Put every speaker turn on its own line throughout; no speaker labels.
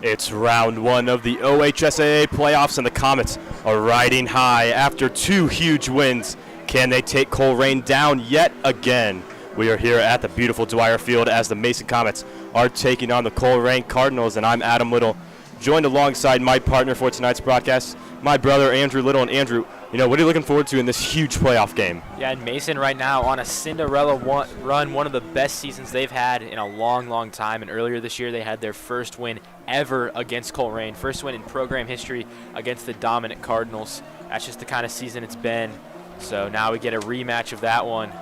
It's round one of the OHSAA playoffs, and the Comets are riding high after two huge wins. Can they take Colerain down yet again? We are here at the beautiful Dwyer Field as the Mason Comets are taking on the Colerain Cardinals, and I'm Adam Little, joined alongside my partner for tonight's broadcast, my brother Andrew Little. And Andrew, what are you looking forward to in this huge playoff game?
Yeah, and Mason right now on a Cinderella run, one of the best seasons they've had in a long, long time. And earlier this year, they had their first win ever against Colerain, first win in program history against the dominant Cardinals. That's just the kind of season it's been. So now we get a rematch of that one.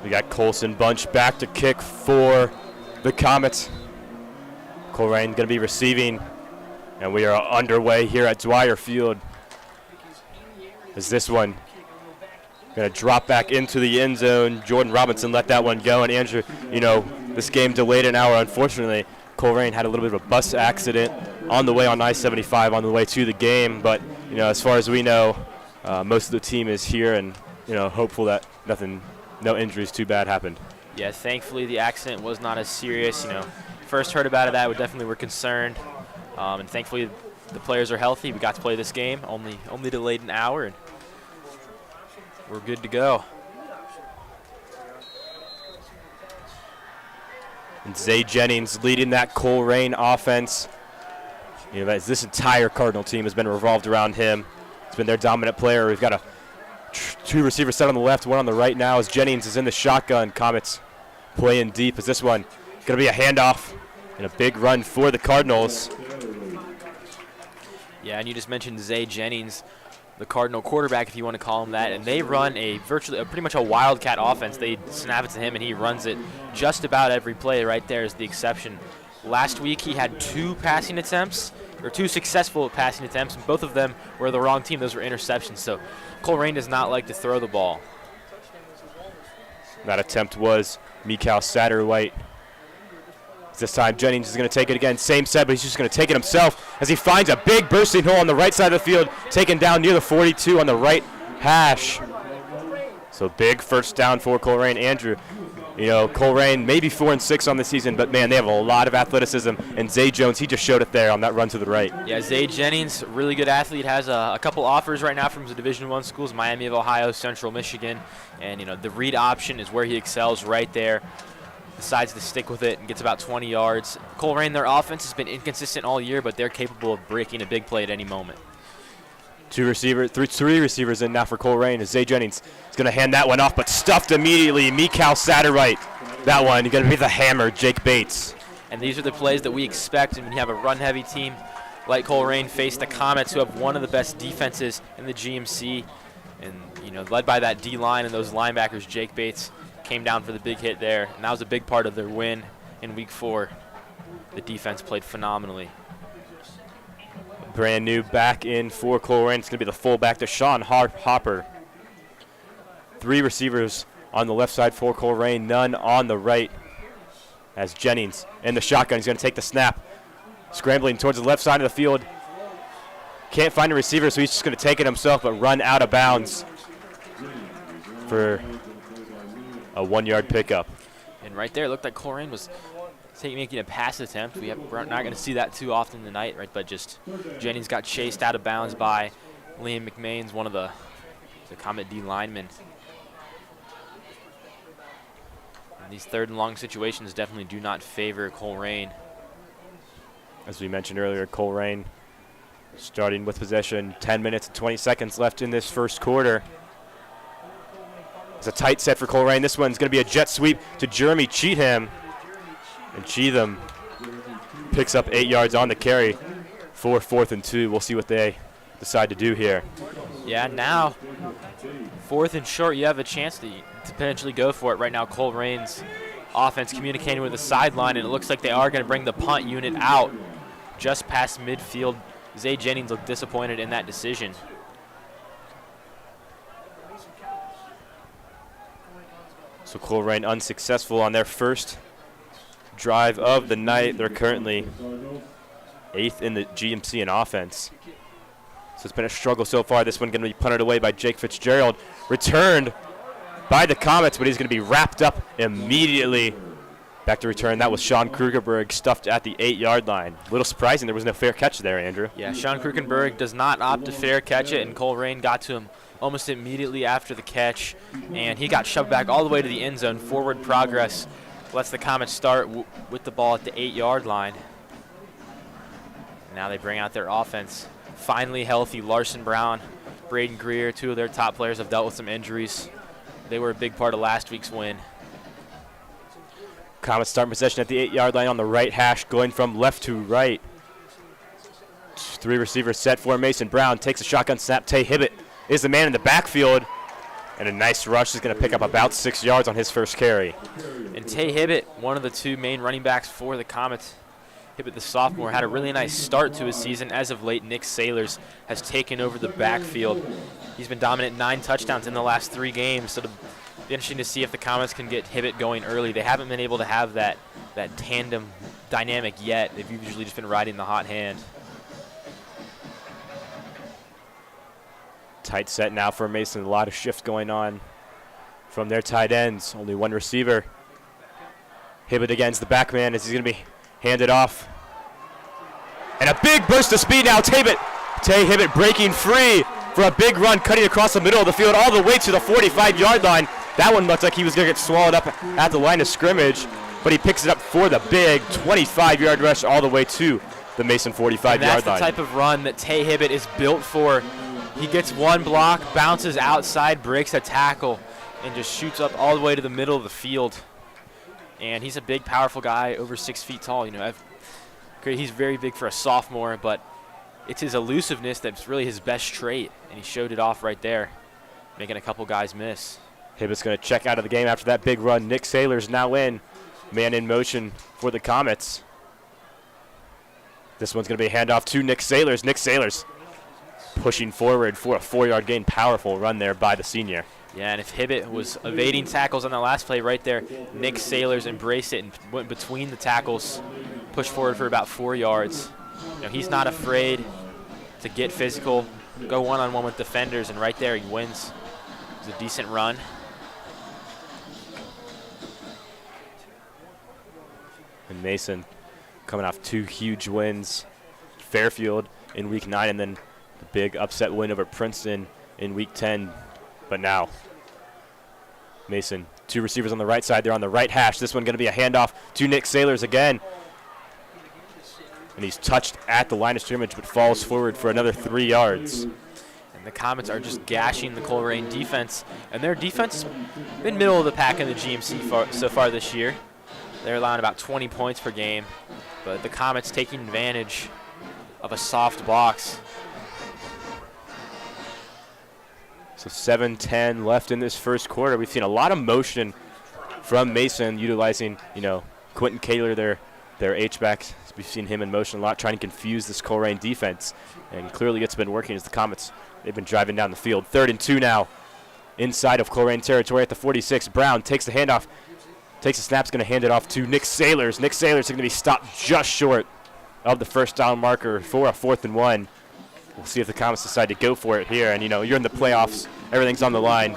We got Colson Bunch back to kick for the Comets. Colerain going to be receiving, and we are underway here at Dwyer Field. As this one going to drop back into the end zone. Jordan Robinson let that one go. And Andrew, this game delayed an hour. Unfortunately, Colerain had a little bit of a bus accident on the way on I-75 on the way to the game. But, as far as we know, most of the team is here, and, hopeful that no injuries too bad happened.
Yeah, thankfully the accident was not as serious. First heard about it, we definitely were concerned. And thankfully the players are healthy. We got to play this game, only delayed an hour, and we're good to go.
And Zay Jennings leading that Colerain offense. This entire Cardinal team has been revolved around him. He's been their dominant player. We've got two receivers set on the left, one on the right now as Jennings is in the shotgun. Comets playing deep as this one going to be a handoff and a big run for the Cardinals.
Yeah, and you just mentioned Zay Jennings, the Cardinal quarterback, if you want to call him that, and they run pretty much a wildcat offense. They snap it to him, and he runs it just about every play. Right there is the exception. Last week he had two successful passing attempts, and both of them were the wrong team. Those were interceptions, so Colerain does not like to throw the ball.
That attempt was Mikal Satterwhite. This time Jennings is going to take it again. Same set, but he's just going to take it himself as he finds a big bursting hole on the right side of the field, taken down near the 42 on the right hash. So big first down for Colerain. Andrew, Colerain maybe 4-6 on the season, but man, they have a lot of athleticism. And Zay Jones, he just showed it there on that run to the right.
Yeah, Zay Jennings, really good athlete, has a couple offers right now from the Division I schools, Miami of Ohio, Central Michigan. And, the read option is where he excels right there. Decides to stick with it and gets about 20 yards. Colerain, their offense has been inconsistent all year, but they're capable of breaking a big play at any moment.
Three receivers in now for Colerain as Zay Jennings is going to hand that one off, but stuffed immediately. Mikal Satterwhite. That one, going to be the hammer, Jake Bates.
And these are the plays that we expect, and when you have a run-heavy team like Colerain face the Comets, who have one of the best defenses in the GMC, and led by that D-line and those linebackers. Jake Bates came down for the big hit there, and that was a big part of their win in Week 4. The defense played phenomenally.
Brand new back in for Colerain. It's going to be the fullback, Deshaun Hopper. Three receivers on the left side for Colerain, none on the right. As Jennings in the shotgun, he's going to take the snap. Scrambling towards the left side of the field. Can't find a receiver, so he's just going to take it himself, but run out of bounds for a 1-yard pickup.
And right there, it looked like Colerain was making a pass attempt. We're not going to see that too often tonight, right? But just Jennings got chased out of bounds by Liam McMains, one of the Comet D linemen. And these third and long situations definitely do not favor Colerain.
As we mentioned earlier, Colerain starting with possession, 10 minutes and 20 seconds left in this first quarter. It's a tight set for Colerain. This one's going to be a jet sweep to Jeremy Cheatham. And Cheatham picks up 8 yards on the carry for 4th and 2. We'll see what they decide to do here.
Yeah, now 4th and short, you have a chance to potentially go for it. Right now, Colerain's offense communicating with the sideline, and it looks like they are going to bring the punt unit out just past midfield. Zay Jennings looked disappointed in that decision.
So Colerain unsuccessful on their first drive of the night. They're currently 8th in the GMC in offense. So it's been a struggle so far. This one going to be punted away by Jake Fitzgerald. Returned by the Comets, but he's going to be wrapped up immediately. Back to return. That was Sean Krugerberg stuffed at the 8-yard line. A little surprising there was no fair catch there, Andrew.
Yeah, Sean Krugenberg does not opt to fair catch it, and Colerain got to him almost immediately after the catch, and he got shoved back all the way to the end zone. Forward progress lets the Comets start with the ball at the 8-yard line. Now they bring out their offense. Finally healthy, Larson Brown, Braden Greer, two of their top players have dealt with some injuries. They were a big part of last week's win.
Comets start possession at the 8-yard line on the right hash, going from left to right. 3 receivers set for Mason Brown. Takes a shotgun snap. Tay Hibbett is the man in the backfield. And a nice rush is going to pick up about 6 yards on his first carry.
And Tay Hibbett, one of the 2 main running backs for the Comets. Hibbett, the sophomore, had a really nice start to his season. As of late, Nick Sailors has taken over the backfield. He's been dominant, 9 touchdowns in the last 3 games. So it'll be interesting to see if the Comets can get Hibbett going early. They haven't been able to have that tandem dynamic yet. They've usually just been riding the hot hand.
Tight set now for Mason. A lot of shifts going on from their tight ends. Only 1 receiver. Hibbett against the back man as he's going to be handed off. And a big burst of speed now. Tay Hibbett breaking free for a big run, cutting across the middle of the field all the way to the 45-yard line. That one looked like he was going to get swallowed up at the line of scrimmage, but he picks it up for the big 25-yard rush all the way to the Mason 45-yard line.
That's the type of run that Tay Hibbett is built for. He gets 1 block, bounces outside, breaks a tackle, and just shoots up all the way to the middle of the field. And he's a big, powerful guy, over 6 feet tall. You know, he's very big for a sophomore, but it's his elusiveness that's really his best trait, and he showed it off right there, making a couple guys miss.
Hibbett's going to check out of the game after that big run. Nick Sailors now in. Man in motion for the Comets. This one's going to be a handoff to Nick Sailors. Nick Sailors pushing forward for a 4-yard gain. Powerful run there by the senior.
Yeah, and if Hibbett was evading tackles on the last play right there, Nick Sailors embraced it and went between the tackles, pushed forward for about 4 yards. You know, he's not afraid to get physical, go one-on-one with defenders, and right there he wins. It was a decent run.
And Mason coming off 2 huge wins. Fairfield in week 9 and then the big upset win over Princeton in week 10. But now Mason, 2 receivers on the right side. They're on the right hash. This one going to be a handoff to Nick Sailors again. And he's touched at the line of scrimmage but falls forward for another 3 yards.
And the Comets are just gashing the Colerain defense. And their defense has been middle of the pack in the GMC so far this year. They're allowing about 20 points per game. But the Comets taking advantage of a soft box.
So 7:10 left in this first quarter. We've seen a lot of motion from Mason utilizing, Quentin Kaler, their H-back. We've seen him in motion a lot, trying to confuse this Colerain defense. And clearly it's been working as the Comets, they've been driving down the field. 3rd and 2 now inside of Colerain territory at the 46. Brown takes the handoff, takes the snap, is going to hand it off to Nick Sailors. Nick Sailors is going to be stopped just short of the first down marker for a 4th and 1. We'll see if the Comets decide to go for it here. And, you're in the playoffs. Everything's on the line.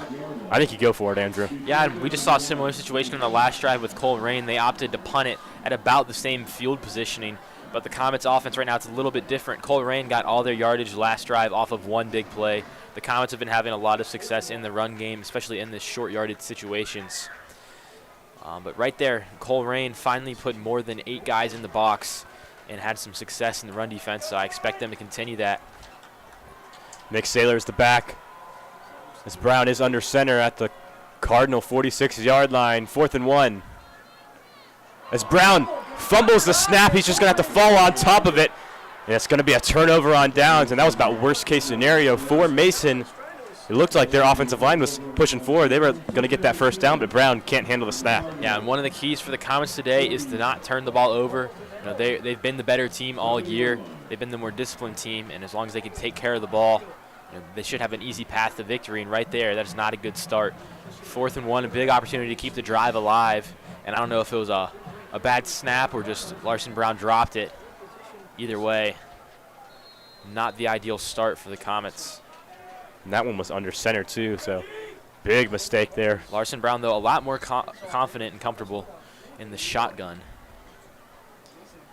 I think you go for it, Andrew.
Yeah, we just saw a similar situation in the last drive with Colerain. They opted to punt it at about the same field positioning. But the Comets' offense right now, it's a little bit different. Colerain got all their yardage last drive off of 1 big play. The Comets have been having a lot of success in the run game, especially in the short yardage situations. But right there, Colerain finally put more than 8 guys in the box and had some success in the run defense, so I expect them to continue that.
Nick Sailors the back. As Brown is under center at the Cardinal 46-yard line, 4th and 1. As Brown fumbles the snap, he's just going to have to fall on top of it. And it's going to be a turnover on downs, and that was about worst-case scenario for Mason. It looked like their offensive line was pushing forward. They were going to get that first down, but Brown can't handle the snap.
Yeah, and one of the keys for the Comets today is to not turn the ball over. They've been the better team all year. They've been the more disciplined team, and as long as they can take care of the ball, they should have an easy path to victory. And right there, that is not a good start. 4th and 1, a big opportunity to keep the drive alive. And I don't know if it was a bad snap or just Larson Brown dropped it. Either way, not the ideal start for the Comets.
And that one was under center too, so Big mistake there.
Larson Brown, though, a lot more confident and comfortable in the shotgun.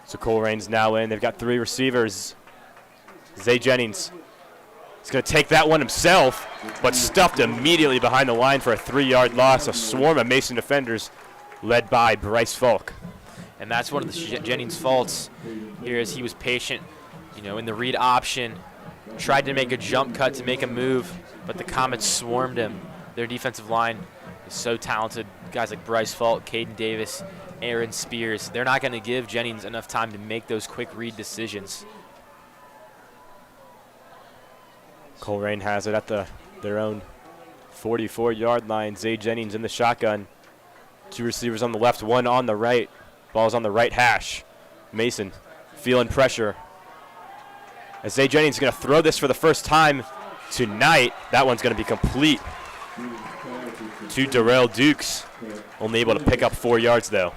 So Colerain's now in. They've got 3 receivers. Zay Jennings is going to take that one himself, but stuffed immediately behind the line for a 3-yard loss. A swarm of Mason defenders led by Bryce Falk.
And that's one of the Jennings' faults here, as he was patient, in the read option, tried to make a jump cut to make a move, but the Comets swarmed him. Their defensive line is so talented. Guys like Bryce Falk, Caden Davis, Aaron Spears, they're not going to give Jennings enough time to make those quick read decisions.
Colerain has it at their own 44-yard line. Zay Jennings in the shotgun. 2 receivers on the left, 1 on the right. Ball's on the right hash. Mason feeling pressure. As Zay Jennings is going to throw this for the first time tonight. That one's going to be complete to Darrell Dukes. Only able to pick up 4 yards, though.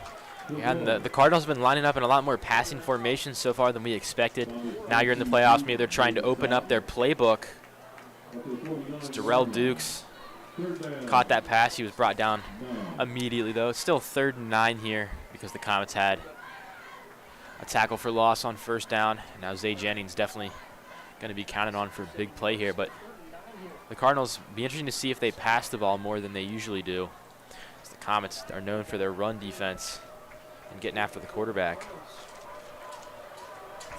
Yeah, and the Cardinals have been lining up in a lot more passing formations so far than we expected. Now you're in the playoffs. Maybe they're trying to open up their playbook. It's Darrell Dukes caught that pass. He was brought down immediately, though. It's still 3rd and 9 here because the Comets had a tackle for loss on 1st down. Now Zay Jennings definitely going to be counted on for a big play here. But the Cardinals, be interesting to see if they pass the ball more than they usually do. The Comets are known for their run defense and getting after the quarterback.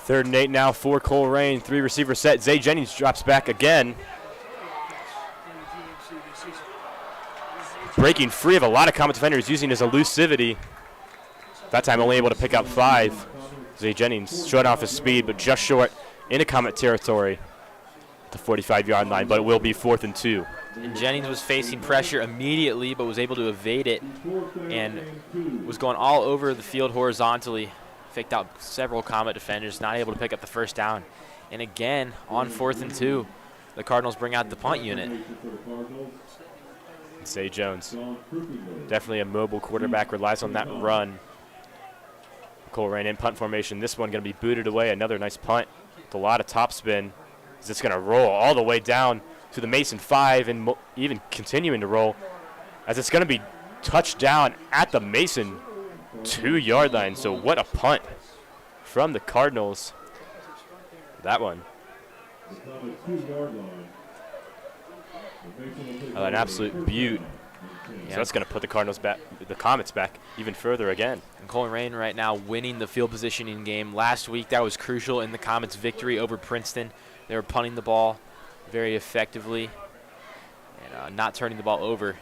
3rd and 8 now for Colerain. 3 receiver set. Zay Jennings drops back again. Breaking free of a lot of Comet defenders, using his elusivity. That time only able to pick up 5. Zay Jennings showing off his speed, but just short into Comet territory at the 45-yard line, but it will be 4th and 2.
And Jennings was facing pressure immediately, but was able to evade it and was going all over the field horizontally. Faked out several Comet defenders, not able to pick up the 1st down. And again, on 4th and 2, the Cardinals bring out the punt unit.
Zay Jones, definitely a mobile quarterback, relies on that run. Colerain in punt formation. This one going to be booted away. Another nice punt with a lot of topspin. Is this going to roll all the way down to the Mason 5 and even continuing to roll, as it's going to be touched down at the Mason 2-yard line. So what a punt from the Cardinals. That one. An absolute beaut. So that's going to put the Cardinals back, the Comets back even further again.
And Colerain right now winning the field positioning game. Last week that was crucial in the Comets' victory over Princeton. They were punting the ball very effectively and not turning the ball over.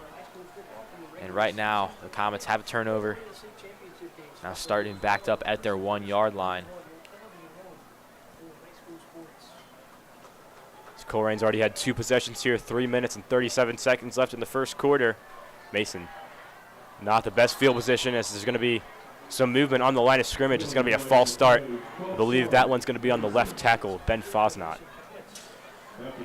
And right now the Comets have a turnover. Now starting backed up at their 1-yard line.
Colerain's already had 2 possessions here, 3 minutes and 37 seconds left in the first quarter. Mason, not the best field position, as there's going to be some movement on the line of scrimmage. It's going to be a false start. I believe that one's going to be on the left tackle, Ben Fosnot.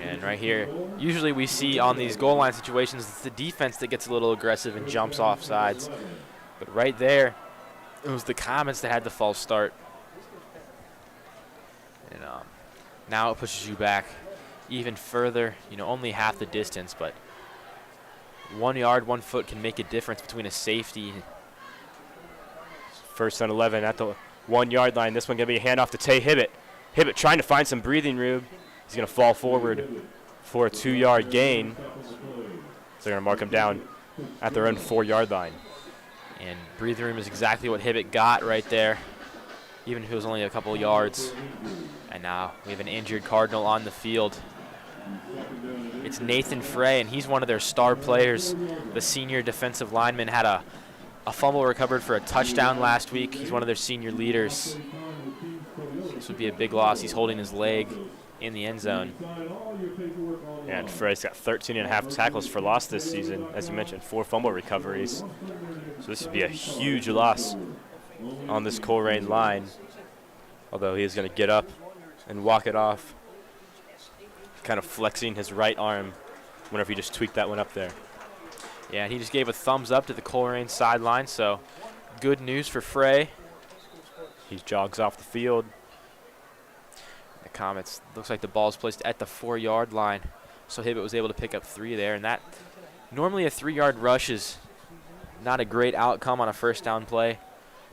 And right here, usually we see on these goal line situations, it's the defense that gets a little aggressive and jumps off sides. But right there, it was the Comets that had the false start. And now it pushes you back even further, only half the distance, but 1 yard, 1 foot can make a difference between a safety.
1st and 11 at the 1-yard line. This one going to be a handoff to Tay Hibbett. Hibbett trying to find some breathing room. He's going to fall forward for a 2-yard gain. So they're going to mark him down at their own 4-yard line.
And breathing room is exactly what Hibbett got right there, even if it was only a couple yards. And now we have an injured Cardinal on the field. It's Nathan Frey, and he's one of their star players. The senior defensive lineman had a fumble recovered for a touchdown last week. He's one of their senior leaders. This would be a big loss. He's holding his leg in the end zone.
And Frey's got 13.5 tackles for loss this season. As you mentioned, 4 fumble recoveries. So this would be a huge loss on this Colerain line. Although he is going to get up and walk it off, kind of flexing his right arm. I wonder if he just tweaked that one up there.
Yeah, and he just gave a thumbs up to the Colerain sideline, so good news for Frey.
He jogs off the field.
The Comets, looks like the ball's placed at the 4-yard line, so Hibbett was able to pick up 3 there, and that Normally a 3-yard rush is not a great outcome on a first down play,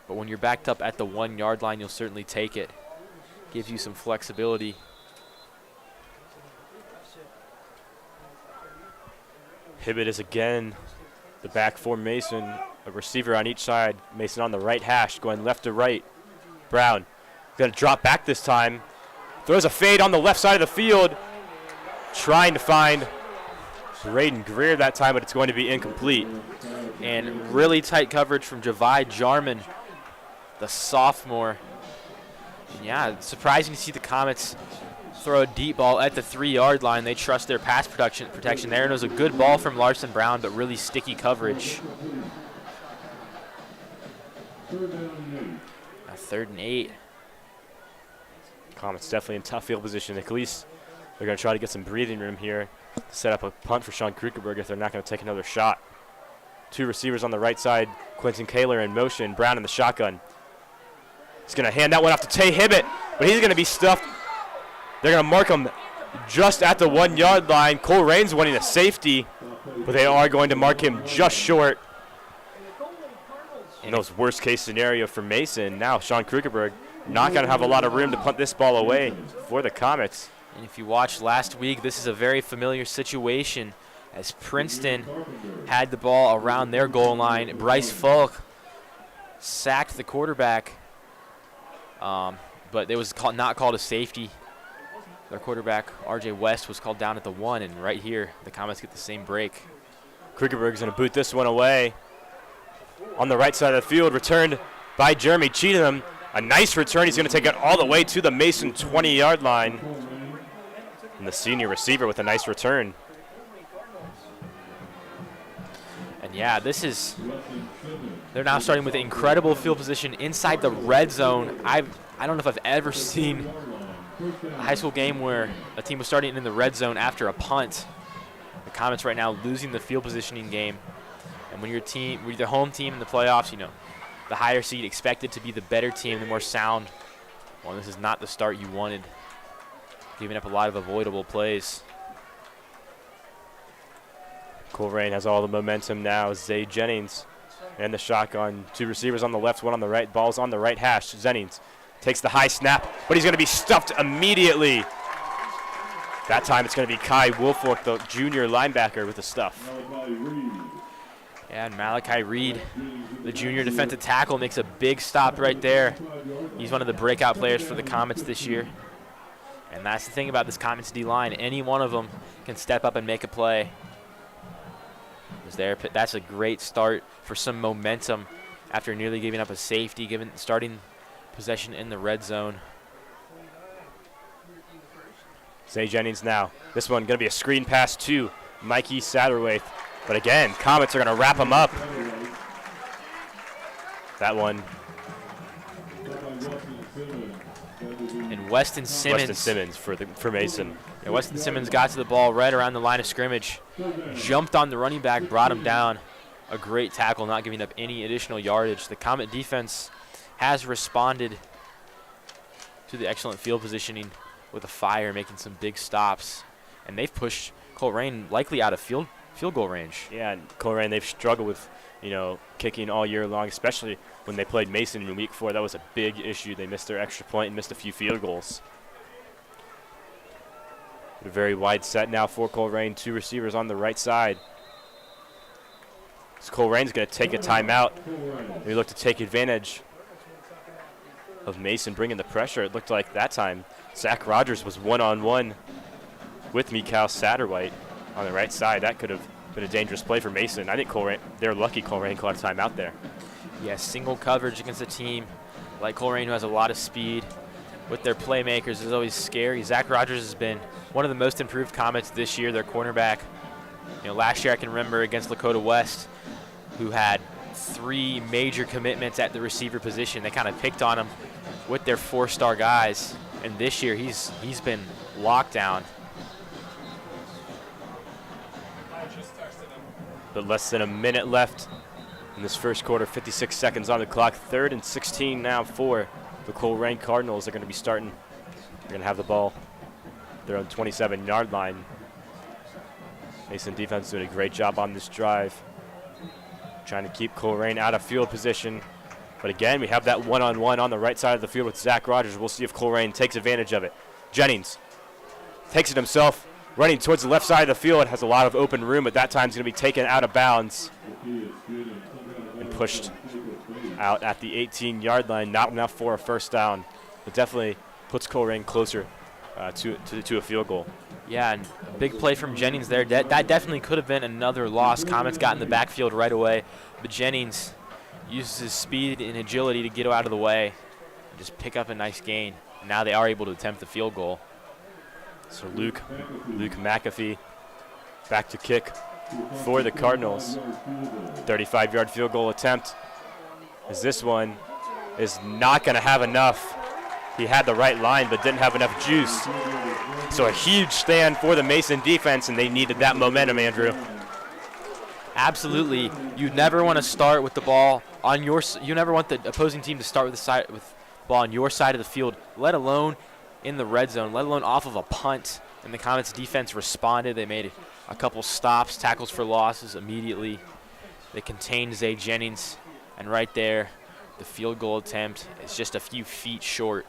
but when you're backed up at the 1-yard line, you'll certainly take it. Gives you some flexibility.
Hibbett is again the back for Mason. A receiver on each side. Mason on the right hash, going left to right. Brown going to drop back this time. Throws a fade on the left side of the field. Trying to find Braden Greer that time, but it's going to be incomplete.
And really tight coverage from Javai Jarman, the sophomore. And yeah, it's surprising to see the Comets throw a deep ball at the 3-yard line. They trust their pass protection there, and it was a good ball from Larson Brown, but really sticky coverage. A 3rd and 8.
Comets definitely in tough field position. At least they're going to try to get some breathing room here to set up a punt for Sean Krugerberg if they're not going to take another shot. 2 receivers on the right side. Quentin Kaler in motion. Brown in the shotgun. He's going to hand that one off to Tay Hibbett, but he's going to be stuffed. They're going to mark him just at the 1-yard line. Colerain's wanting a safety, but they are going to mark him just short. In those worst-case scenario for Mason, now Sean Krugerberg not going to have a lot of room to punt this ball away for the Comets.
And if you watched last week, this is a very familiar situation as Princeton had the ball around their goal line. Bryce Falk sacked the quarterback, but it was not called a safety. Their quarterback, R.J. West, was called down at the 1, and right here, the Comets get the same break.
Krugerberg's going to boot this one away. On the right side of the field, returned by Jeremy Cheatham. A nice return. He's going to take it all the way to the Mason 20-yard line. And the senior receiver with a nice return.
And yeah, they're now starting with incredible field position inside the red zone. I don't know if I've ever seen a high school game where a team was starting in the red zone after a punt. The Comets right now losing the field positioning game. And when you're the home team in the playoffs, you know, the higher seed expected to be the better team, the more sound. Well, this is not the start you wanted. Giving up a lot of avoidable plays.
Colerain has all the momentum now. Zay Jennings and the shotgun. 2 receivers on the left, 1 on the right. Ball's on the right hash. Jennings takes the high snap, but he's going to be stuffed immediately. That time it's going to be Kai Wolfork, the junior linebacker, with the stuff.
And Malachi Reed, the junior defensive tackle, makes a big stop right there. He's one of the breakout players for the Comets this year. And that's the thing about this Comets D-line. Any one of them can step up and make a play. That's a great start for some momentum after nearly giving up a safety, starting possession in the red zone.
Zay Jennings now. This one going to be a screen pass to Mikey Satterwaith. But again, Comets are going to wrap him up. That one.
And Weston Simmons
for Mason.
Yeah, Weston Simmons got to the ball right around the line of scrimmage, jumped on the running back, brought him down. A great tackle, not giving up any additional yardage. The Comet defense has responded to the excellent field positioning with a fire, making some big stops. And they've pushed Colerain likely out of field goal range.
Yeah, and Colerain, they've struggled with, kicking all year long, especially when they played Mason in week 4. That was a big issue. They missed their extra point and missed a few field goals. A very wide set now for Colerain. 2 receivers on the right side. So Colerain's going to take a timeout. They look to take advantage of Mason bringing the pressure. It looked like that time Zach Rogers was one-on-one with Mikal Satterwhite on the right side. That could have been a dangerous play for Mason. I think they're lucky Colerain caught a timeout there.
Yeah, single coverage against a team like Colerain who has a lot of speed with their playmakers is always scary. Zach Rogers has been one of the most improved Comets this year, their cornerback. Last year I can remember against Lakota West, who had 3 major commitments at the receiver position. They kind of picked on him with their 4-star guys. And this year he's been locked down.
But less than a minute left in this first quarter, 56 seconds on the clock. 3rd and 16 now for the Colerain Cardinals. They're going to be starting. They're going to have the ball. They're on 27-yard line. Mason defense doing a great job on this drive, trying to keep Colerain out of field position. But again, we have that one-on-one on the right side of the field with Zach Rogers. We'll see if Colerain takes advantage of it. Jennings takes it himself, running towards the left side of the field, has a lot of open room, but that time's going to be taken out of bounds and pushed out at the 18-yard line. Not enough for a first down, but definitely puts Colerain closer to a field goal.
Yeah, and a big play from Jennings there. That definitely could have been another loss. Comets got in the backfield right away, but Jennings uses his speed and agility to get out of the way and just pick up a nice gain. Now they are able to attempt the field goal.
So Luke McAfee back to kick for the Cardinals. 35-yard field goal attempt, as this one is not going to have enough. He had the right line but didn't have enough juice. So a huge stand for the Mason defense, and they needed that momentum, Andrew.
Absolutely. You never want to start with the ball on your you never want the opposing team to start with the ball on your side of the field, let alone in the red zone, let alone off of a punt. And the Comets defense responded. They made a couple stops, tackles for losses immediately. They contained Zay Jennings, and right there, the field goal attempt is just a few feet short.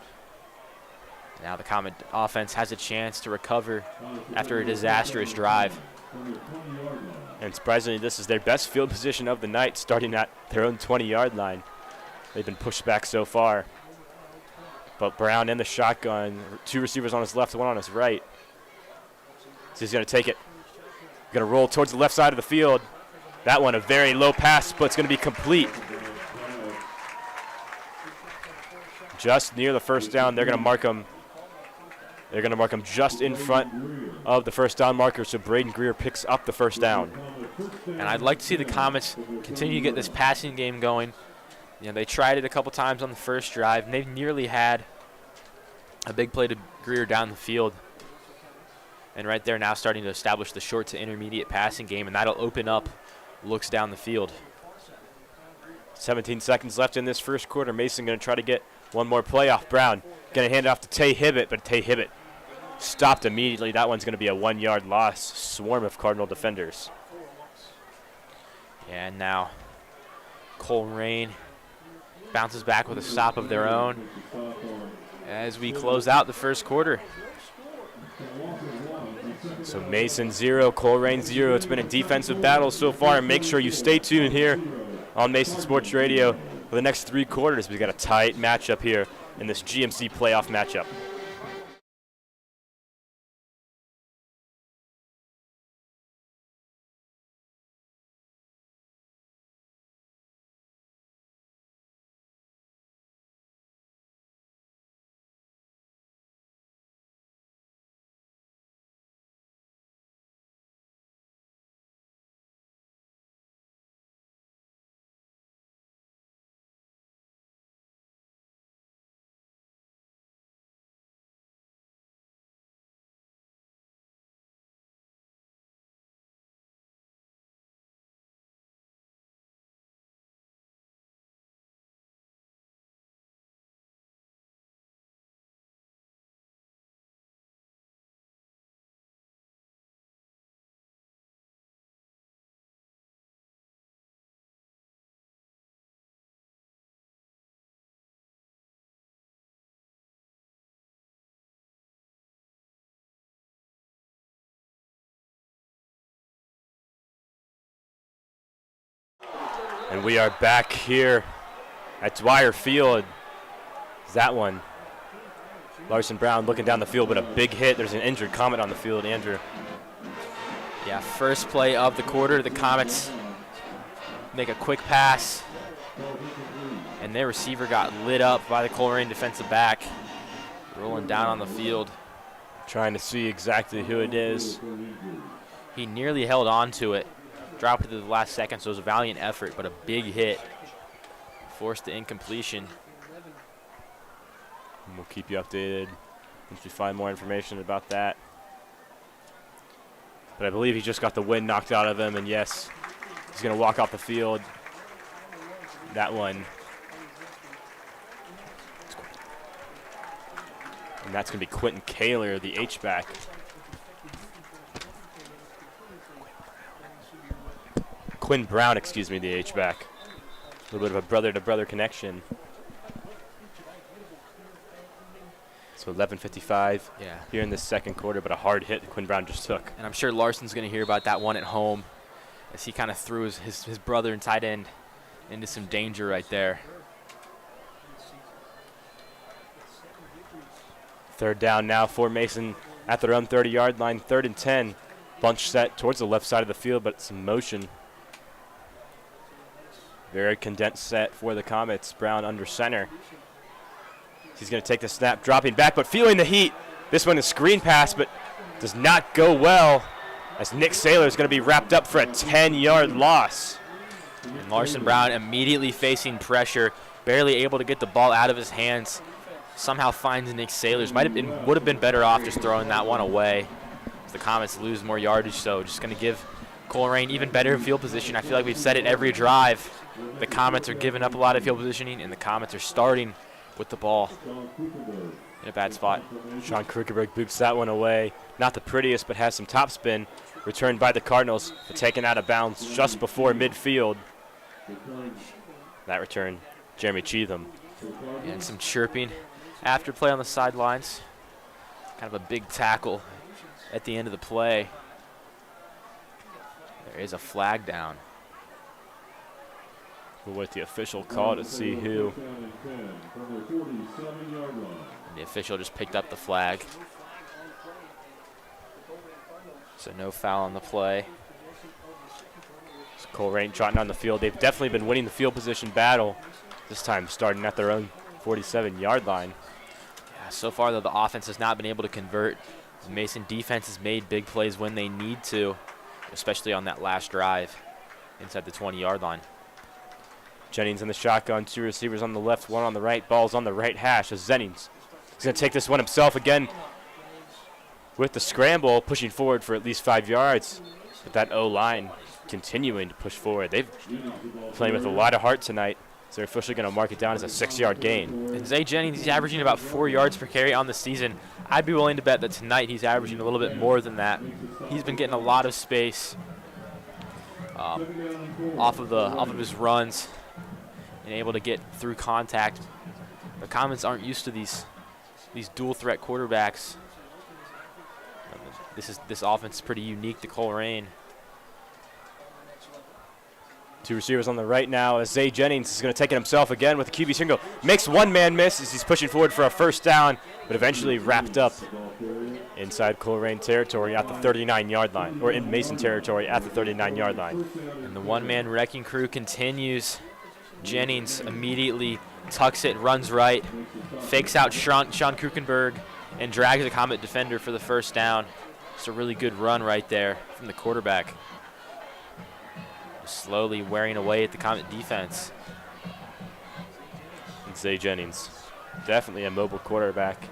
Now the Comet offense has a chance to recover after a disastrous drive.
And surprisingly, this is their best field position of the night, starting at their own 20-yard line. They've been pushed back so far. But Brown in the shotgun, two receivers on his left, one on his right. So he's going to take it. Going to roll towards the left side of the field. That one, a very low pass, but it's going to be complete. Just near the first down, they're going to mark him. They're going to mark him just in front of the first down marker, so Braden Greer picks up the first down.
And I'd like to see the Comets continue to get this passing game going. You know, they tried it a couple times on the first drive, and they nearly had a big play to Greer down the field. And right there now starting to establish the short to intermediate passing game, and that'll open up looks down the field.
17 seconds left in this first quarter. Mason going to try to get one more play off. Brown going to hand it off to Tay Hibbett, but Tay Hibbett stopped immediately. That one's going to be a 1-yard loss. Swarm of Cardinal defenders.
Yeah, and now Colerain bounces back with a stop of their own as we close out the first quarter.
So Mason 0, Colerain 0. It's been a defensive battle so far, and make sure you stay tuned here on Mason Sports Radio for the next 3 quarters. We've got a tight matchup here in this GMC playoff matchup. And we are back here at Dwyer Field. That one. Larson Brown looking down the field, but a big hit. There's an injured Comet on the field, Andrew.
Yeah, first play of the quarter. The Comets make a quick pass, and their receiver got lit up by the Colerain defensive back, rolling down on the field.
Trying to see exactly who it is.
He nearly held on to it. Dropped it to the last second, so it was a valiant effort, but a big hit. Forced the incompletion.
And we'll keep you updated once we find more information about that. But I believe he just got the wind knocked out of him, and yes, he's going to walk off the field. That one. And that's going to be Quentin Kaler, the H-back. Quinn Brown, excuse me, the H-back. A little bit of a brother-to-brother connection. So 11:55 here in the second quarter, but a hard hit Quinn Brown just took.
And I'm sure Larson's going to hear about that one at home as he kind of threw his brother and tight end into some danger right there.
Third down now for Mason at their own 30-yard line, 3rd and 10. Bunch set towards the left side of the field, but some motion. Very condensed set for the Comets. Brown under center. He's going to take the snap, dropping back, but feeling the heat. This one is screen pass, but does not go well as Nick Saylor is going to be wrapped up for a 10-yard loss.
And Larson Brown immediately facing pressure, barely able to get the ball out of his hands. Somehow finds Nick Saylor. Would have been better off just throwing that one away. The Comets lose more yardage, so just going to give Colerain even better field position. I feel like we've said it every drive. The Comets are giving up a lot of field positioning, and the Comets are starting with the ball in a bad spot.
Sean Krugerberg boots that one away. Not the prettiest, but has some topspin. Returned by the Cardinals, but taken out of bounds just before midfield. That return, Jeremy Cheatham.
And some chirping after play on the sidelines. Kind of a big tackle at the end of the play. There is a flag down.
We'll wait the official call to see who.
And the official just picked up the flag. So no foul on the play.
So Colerain trotting on the field. They've definitely been winning the field position battle. This time starting at their own 47-yard line.
Yeah, so far, though, the offense has not been able to convert. The Mason defense has made big plays when they need to, especially on that last drive inside the 20-yard line.
Jennings in the shotgun, 2 receivers on the left, 1 on the right. Ball's on the right hash as Jennings is going to take this one himself again with the scramble, pushing forward for at least 5 yards. But that O-line continuing to push forward. They've playing with a lot of heart tonight. So they're officially going to mark it down as a 6-yard gain.
And Zay Jennings, he's averaging about 4 yards per carry on the season. I'd be willing to bet that tonight he's averaging a little bit more than that. He's been getting a lot of space off of his runs and able to get through contact. The Comets aren't used to these dual threat quarterbacks. This offense is pretty unique to Colerain.
2 receivers on the right now as Zay Jennings is going to take it himself again with a QB single. Makes one man miss as he's pushing forward for a first down, but eventually wrapped up inside Colerain territory at the 39-yard line, or in Mason territory at the 39-yard line.
And the one-man wrecking crew continues. Jennings immediately tucks it, runs right, fakes out Sean Krukenberg, and drags the Comet defender for the first down. Just a really good run right there from the quarterback. Slowly wearing away at the Comet defense.
And Zay Jennings, definitely a mobile quarterback.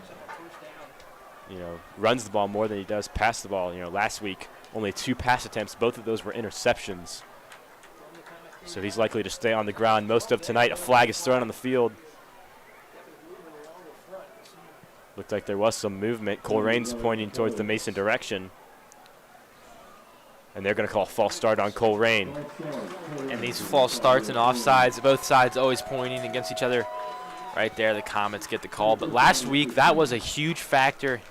Runs the ball more than he does pass the ball. Last week, only 2 pass attempts. Both of those were interceptions. So he's likely to stay on the ground most of tonight. A flag is thrown on the field. Looked like there was some movement. Colerain's pointing towards the Mason direction. And they're going to call a false start on Colerain.
And these false starts and offsides, both sides always pointing against each other. Right there, the Comets get the call. But last week, that was a huge factor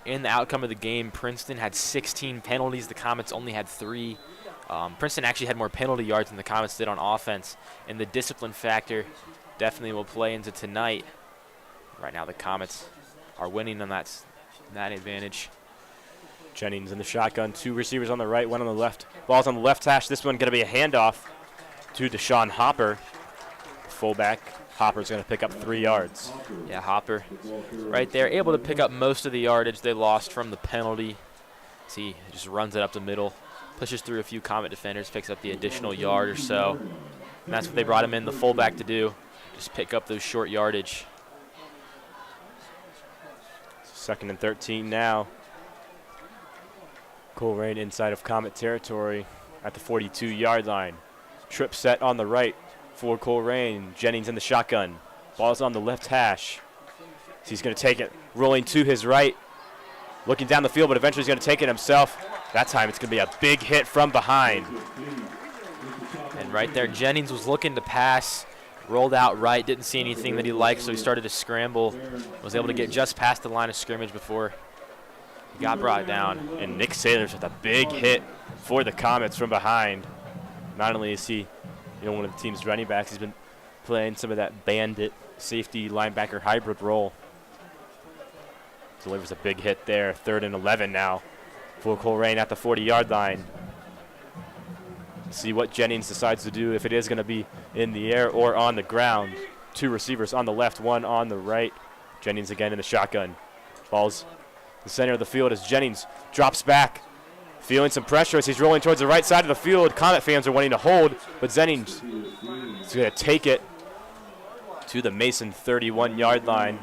in the outcome of the game. Princeton had 16 penalties. The Comets only had 3. Princeton actually had more penalty yards than the Comets did on offense. And the discipline factor definitely will play into tonight. Right now, the Comets are winning on that advantage.
Jennings in the shotgun, 2 receivers on the right, 1 on the left. Ball's on the left hash. This one going to be a handoff to Deshaun Hopper. Fullback. Hopper's going to pick up 3 yards.
Yeah, Hopper right there, able to pick up most of the yardage they lost from the penalty. See, just runs it up the middle, pushes through a few Comet defenders, picks up the additional yard or so. And that's what they brought him in, the fullback, to do, just pick up those short yardage.
2nd and 13 now. Colerain inside of Comet territory at the 42-yard line. Trip set on the right for Colerain. Jennings in the shotgun. Ball's on the left hash. So he's going to take it, rolling to his right, looking down the field, but eventually he's going to take it himself. That time it's going to be a big hit from behind.
right there, Jennings was looking to pass, rolled out right, didn't see anything that he liked, so he started to scramble, was able to get just past the line of scrimmage before he got brought down.
And Nick Sailors with a big hit for the Comets from behind. Not only is he, one of the team's running backs, he's been playing some of that bandit safety linebacker hybrid role. Delivers a big hit there. 3rd and 11 now for Colerain at the 40-yard line. See what Jennings decides to do, if it is going to be in the air or on the ground. 2 receivers on the left, 1 on the right. Jennings again in the shotgun. Ball's the center of the field as Jennings drops back, feeling some pressure as he's rolling towards the right side of the field. Comet fans are wanting to hold, but Jennings is going to take it to the Mason 31-yard line.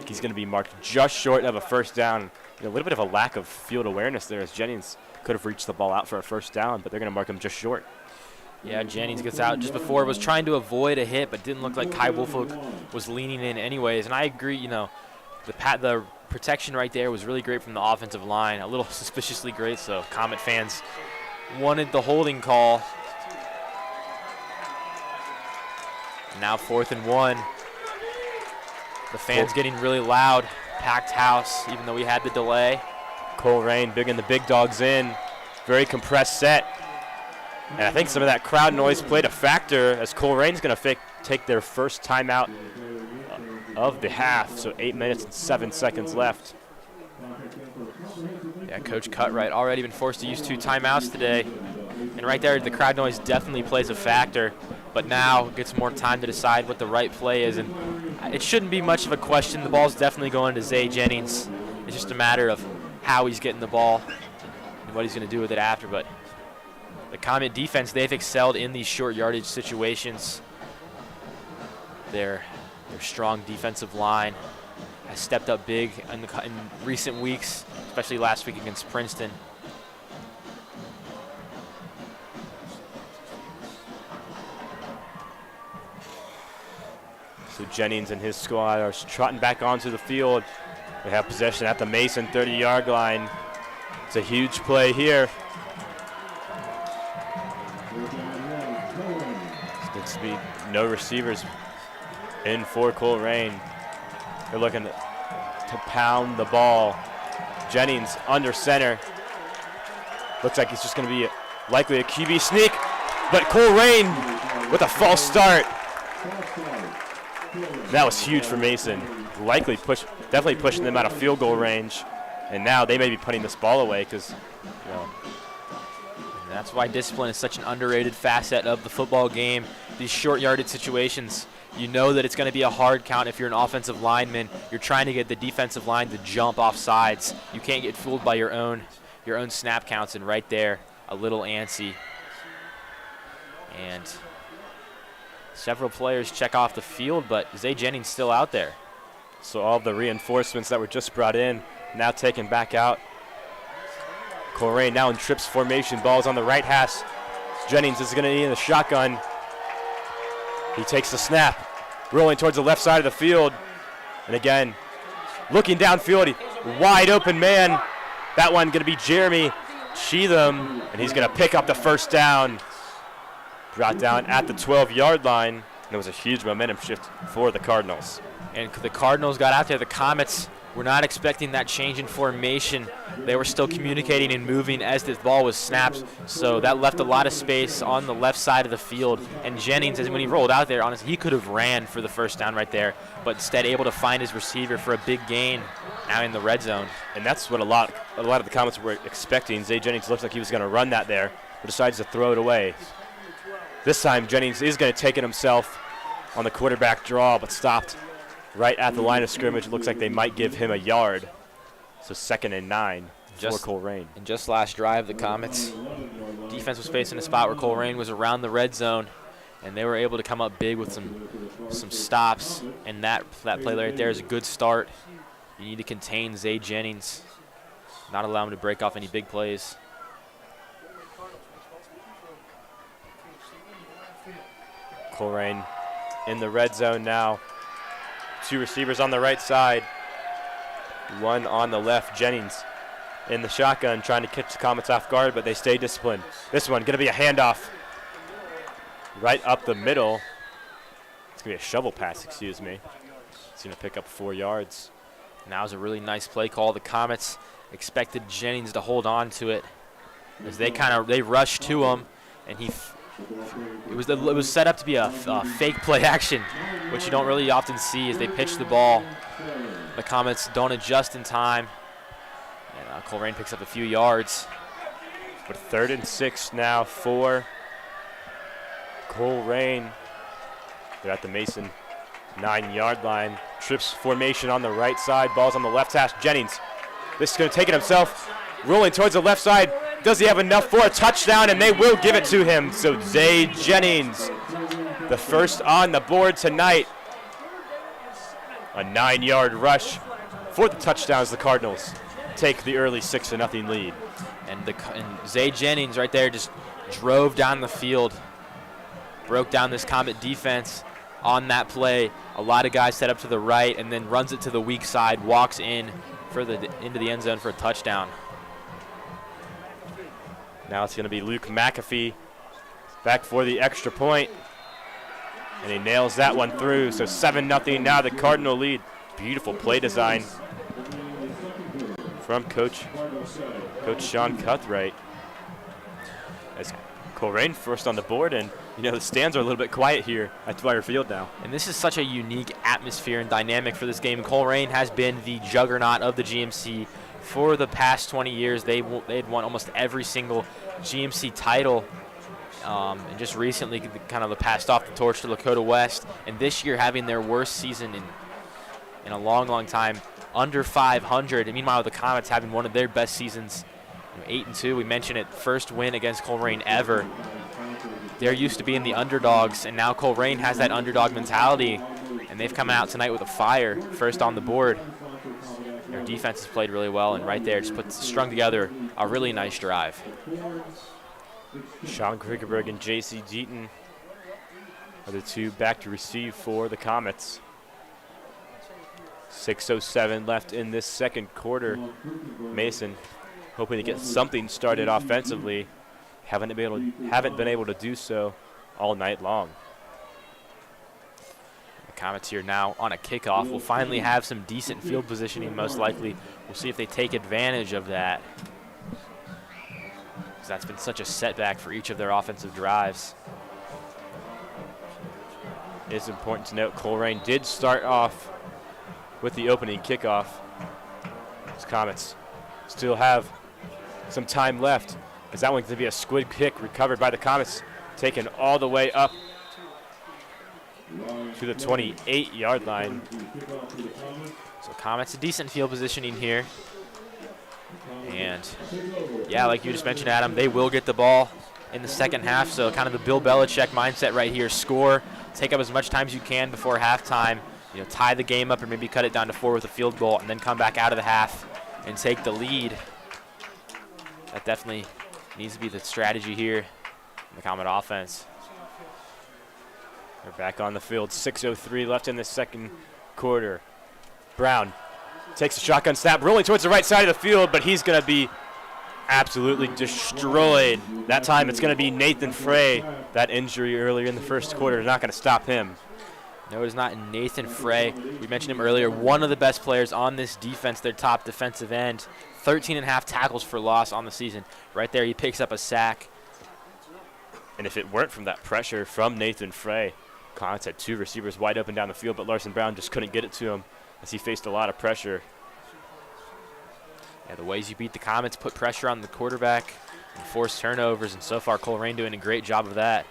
He's going to be marked just short of a first down. A little bit of a lack of field awareness there as Jennings could have reached the ball out for a first down, but they're going to mark him just short.
Yeah, Jennings gets out just before, was trying to avoid a hit, but didn't look like Kai Wolfolk was leaning in anyways. And I agree, the protection right there was really great from the offensive line, a little suspiciously great, so Comet fans wanted the holding call. Now 4th and 1. The fans getting really loud, packed house, even though we had the delay.
Colerain bringing the big dogs in, very compressed set. And I think some of that crowd noise played a factor as Colerain's going to take their first timeout of the half, so 8 minutes and 7 seconds left.
Yeah, Coach Cutright already been forced to use 2 timeouts today. And right there, the crowd noise definitely plays a factor, but now gets more time to decide what the right play is. And it shouldn't be much of a question. The ball's definitely going to Zay Jennings. It's just a matter of how he's getting the ball and what he's going to do with it after. But the Comet defense, they've excelled in these short yardage situations. Their strong defensive line has stepped up big in recent weeks, especially last week against Princeton.
So Jennings and his squad are trotting back onto the field. They have possession at the Mason 30-yard line. It's a huge play here. It's going to be no receivers in for Colerain. They're looking to pound the ball. Jennings under center. Looks like it's just going to be likely a QB sneak, but Colerain with a false start. That was huge for Mason. Definitely pushing them out of field goal range. And now they may be putting this ball away because,
And that's why discipline is such an underrated facet of the football game. These short yardage situations, you know that it's going to be a hard count if you're an offensive lineman. You're trying to get the defensive line to jump off sides. You can't get fooled by your own snap counts. And right there, a little antsy. And several players check off the field, but Zay Jennings still out there.
So all of the reinforcements that were just brought in now taken back out. Colerain now in trips formation. Ball's on the right hash. Jennings is going to be in the shotgun. He takes the snap, rolling towards the left side of the field. And again, looking downfield, wide open man. That one going to be Jeremy Cheatham, and he's going to pick up the first down. Brought down at the 12-yard line. And it was a huge momentum shift for the Cardinals.
And the Cardinals got out there. The Comets were not expecting that change in formation. They were still communicating and moving as this ball was snapped. So that left a lot of space on the left side of the field. And Jennings, when he rolled out there, honestly, he could have ran for the first down right there, but instead able to find his receiver for a big gain now in the red zone.
And that's what a lot of the Comets were expecting. Zay Jennings looked like he was going to run that there, but decides to throw it away. This time Jennings is going to take it himself on the quarterback draw, but stopped right at the line of scrimmage. It looks like they might give him a yard. So 2nd and 9 for Colerain.
And just last drive, the Comets defense was facing a spot where Colerain was around the red zone, and they were able to come up big with some stops. And that play right there is a good start. You need to contain Zay Jennings, not allow him to break off any big plays.
Colerain in the red zone now. 2 receivers on the right side, 1 on the left. Jennings in the shotgun trying to catch the Comets off guard, but they stay disciplined. This one going to be a handoff right up the middle. It's going to be a shovel pass, excuse me. It's going to pick up 4 yards.
Now's a really nice play call. The Comets expected Jennings to hold on to it as they rushed to him, and it was set up to be a fake play action, which you don't really often see as they pitch the ball. The Comets don't adjust in time, and Colerain picks up a few yards.
But 3rd and 6 now for Colerain. They're at the Mason 9-yard line. Trips formation on the right side. Ball's on the left hash. Jennings. This is going to take it himself. Rolling towards the left side. Does he have enough for a touchdown? And they will give it to him. So Zay Jennings, the first on the board tonight. A 9-yard rush for the touchdowns. The Cardinals take the early 6-0 lead.
And Zay Jennings right there just drove down the field, broke down this Comet defense on that play. A lot of guys set up to the right and then runs it to the weak side, walks in into the end zone for a touchdown.
Now it's going to be Luke McAfee back for the extra point. And he nails that one through. So 7-0 now, the Cardinal lead. Beautiful play design from Coach Sean Cuthright. As Colerain first on the board, and the stands are a little bit quiet here at Dwyer Field now.
And this is such a unique atmosphere and dynamic for this game. Colerain has been the juggernaut of the GMC for the past 20 years. They had won almost every single GMC title, and just recently kind of passed off the torch to Lakota West. And this year having their worst season in a long, long time, under 500. And meanwhile, the Comets having one of their best seasons, 8-2. We mentioned it, first win against Colerain ever. They're used to being the underdogs, and now Colerain has that underdog mentality, and they've come out tonight with a fire, first on the board. Their defense has played really well, and right there just strung together a really nice drive.
Sean Kriegerberg and J.C. Deaton are the two back to receive for the Comets. 6:07 left in this second quarter. Mason hoping to get something started offensively. Haven't been able to do so all night long.
The Comets here now on a kickoff will finally have some decent field positioning, most likely. We'll see if they take advantage of that, because that's been such a setback for each of their offensive drives.
It's important to note Colerain did start off with the opening kickoff. These Comets still have some time left, as that one's going to be a squid kick recovered by the Comets, taken all the way up to the 28-yard line.
So Comets a decent field positioning here. And yeah, like you just mentioned, Adam, they will get the ball in the second half. So kind of the Bill Belichick mindset right here: score, take up as much time as you can before halftime, tie the game up or maybe cut it down to 4 with a field goal, and then come back out of the half and take the lead. That definitely needs to be the strategy here in the Comet offense.
They're back on the field. 6:03 left in the second quarter. Brown takes a shotgun snap, rolling towards the right side of the field, but he's going to be absolutely destroyed. That time it's going to be Nathan Frey. That injury earlier in the first quarter is not going to stop him.
No, it is not. Nathan Frey, we mentioned him earlier, one of the best players on this defense, their top defensive end. 13.5 tackles for loss on the season. Right there, he picks up a sack.
And if it weren't from that pressure from Nathan Frey, Comets had 2 receivers wide open down the field, but Larson Brown just couldn't get it to him as he faced a lot of pressure.
Yeah, the ways you beat the Comets, put pressure on the quarterback and force turnovers, and so far Colerain doing a great job of that.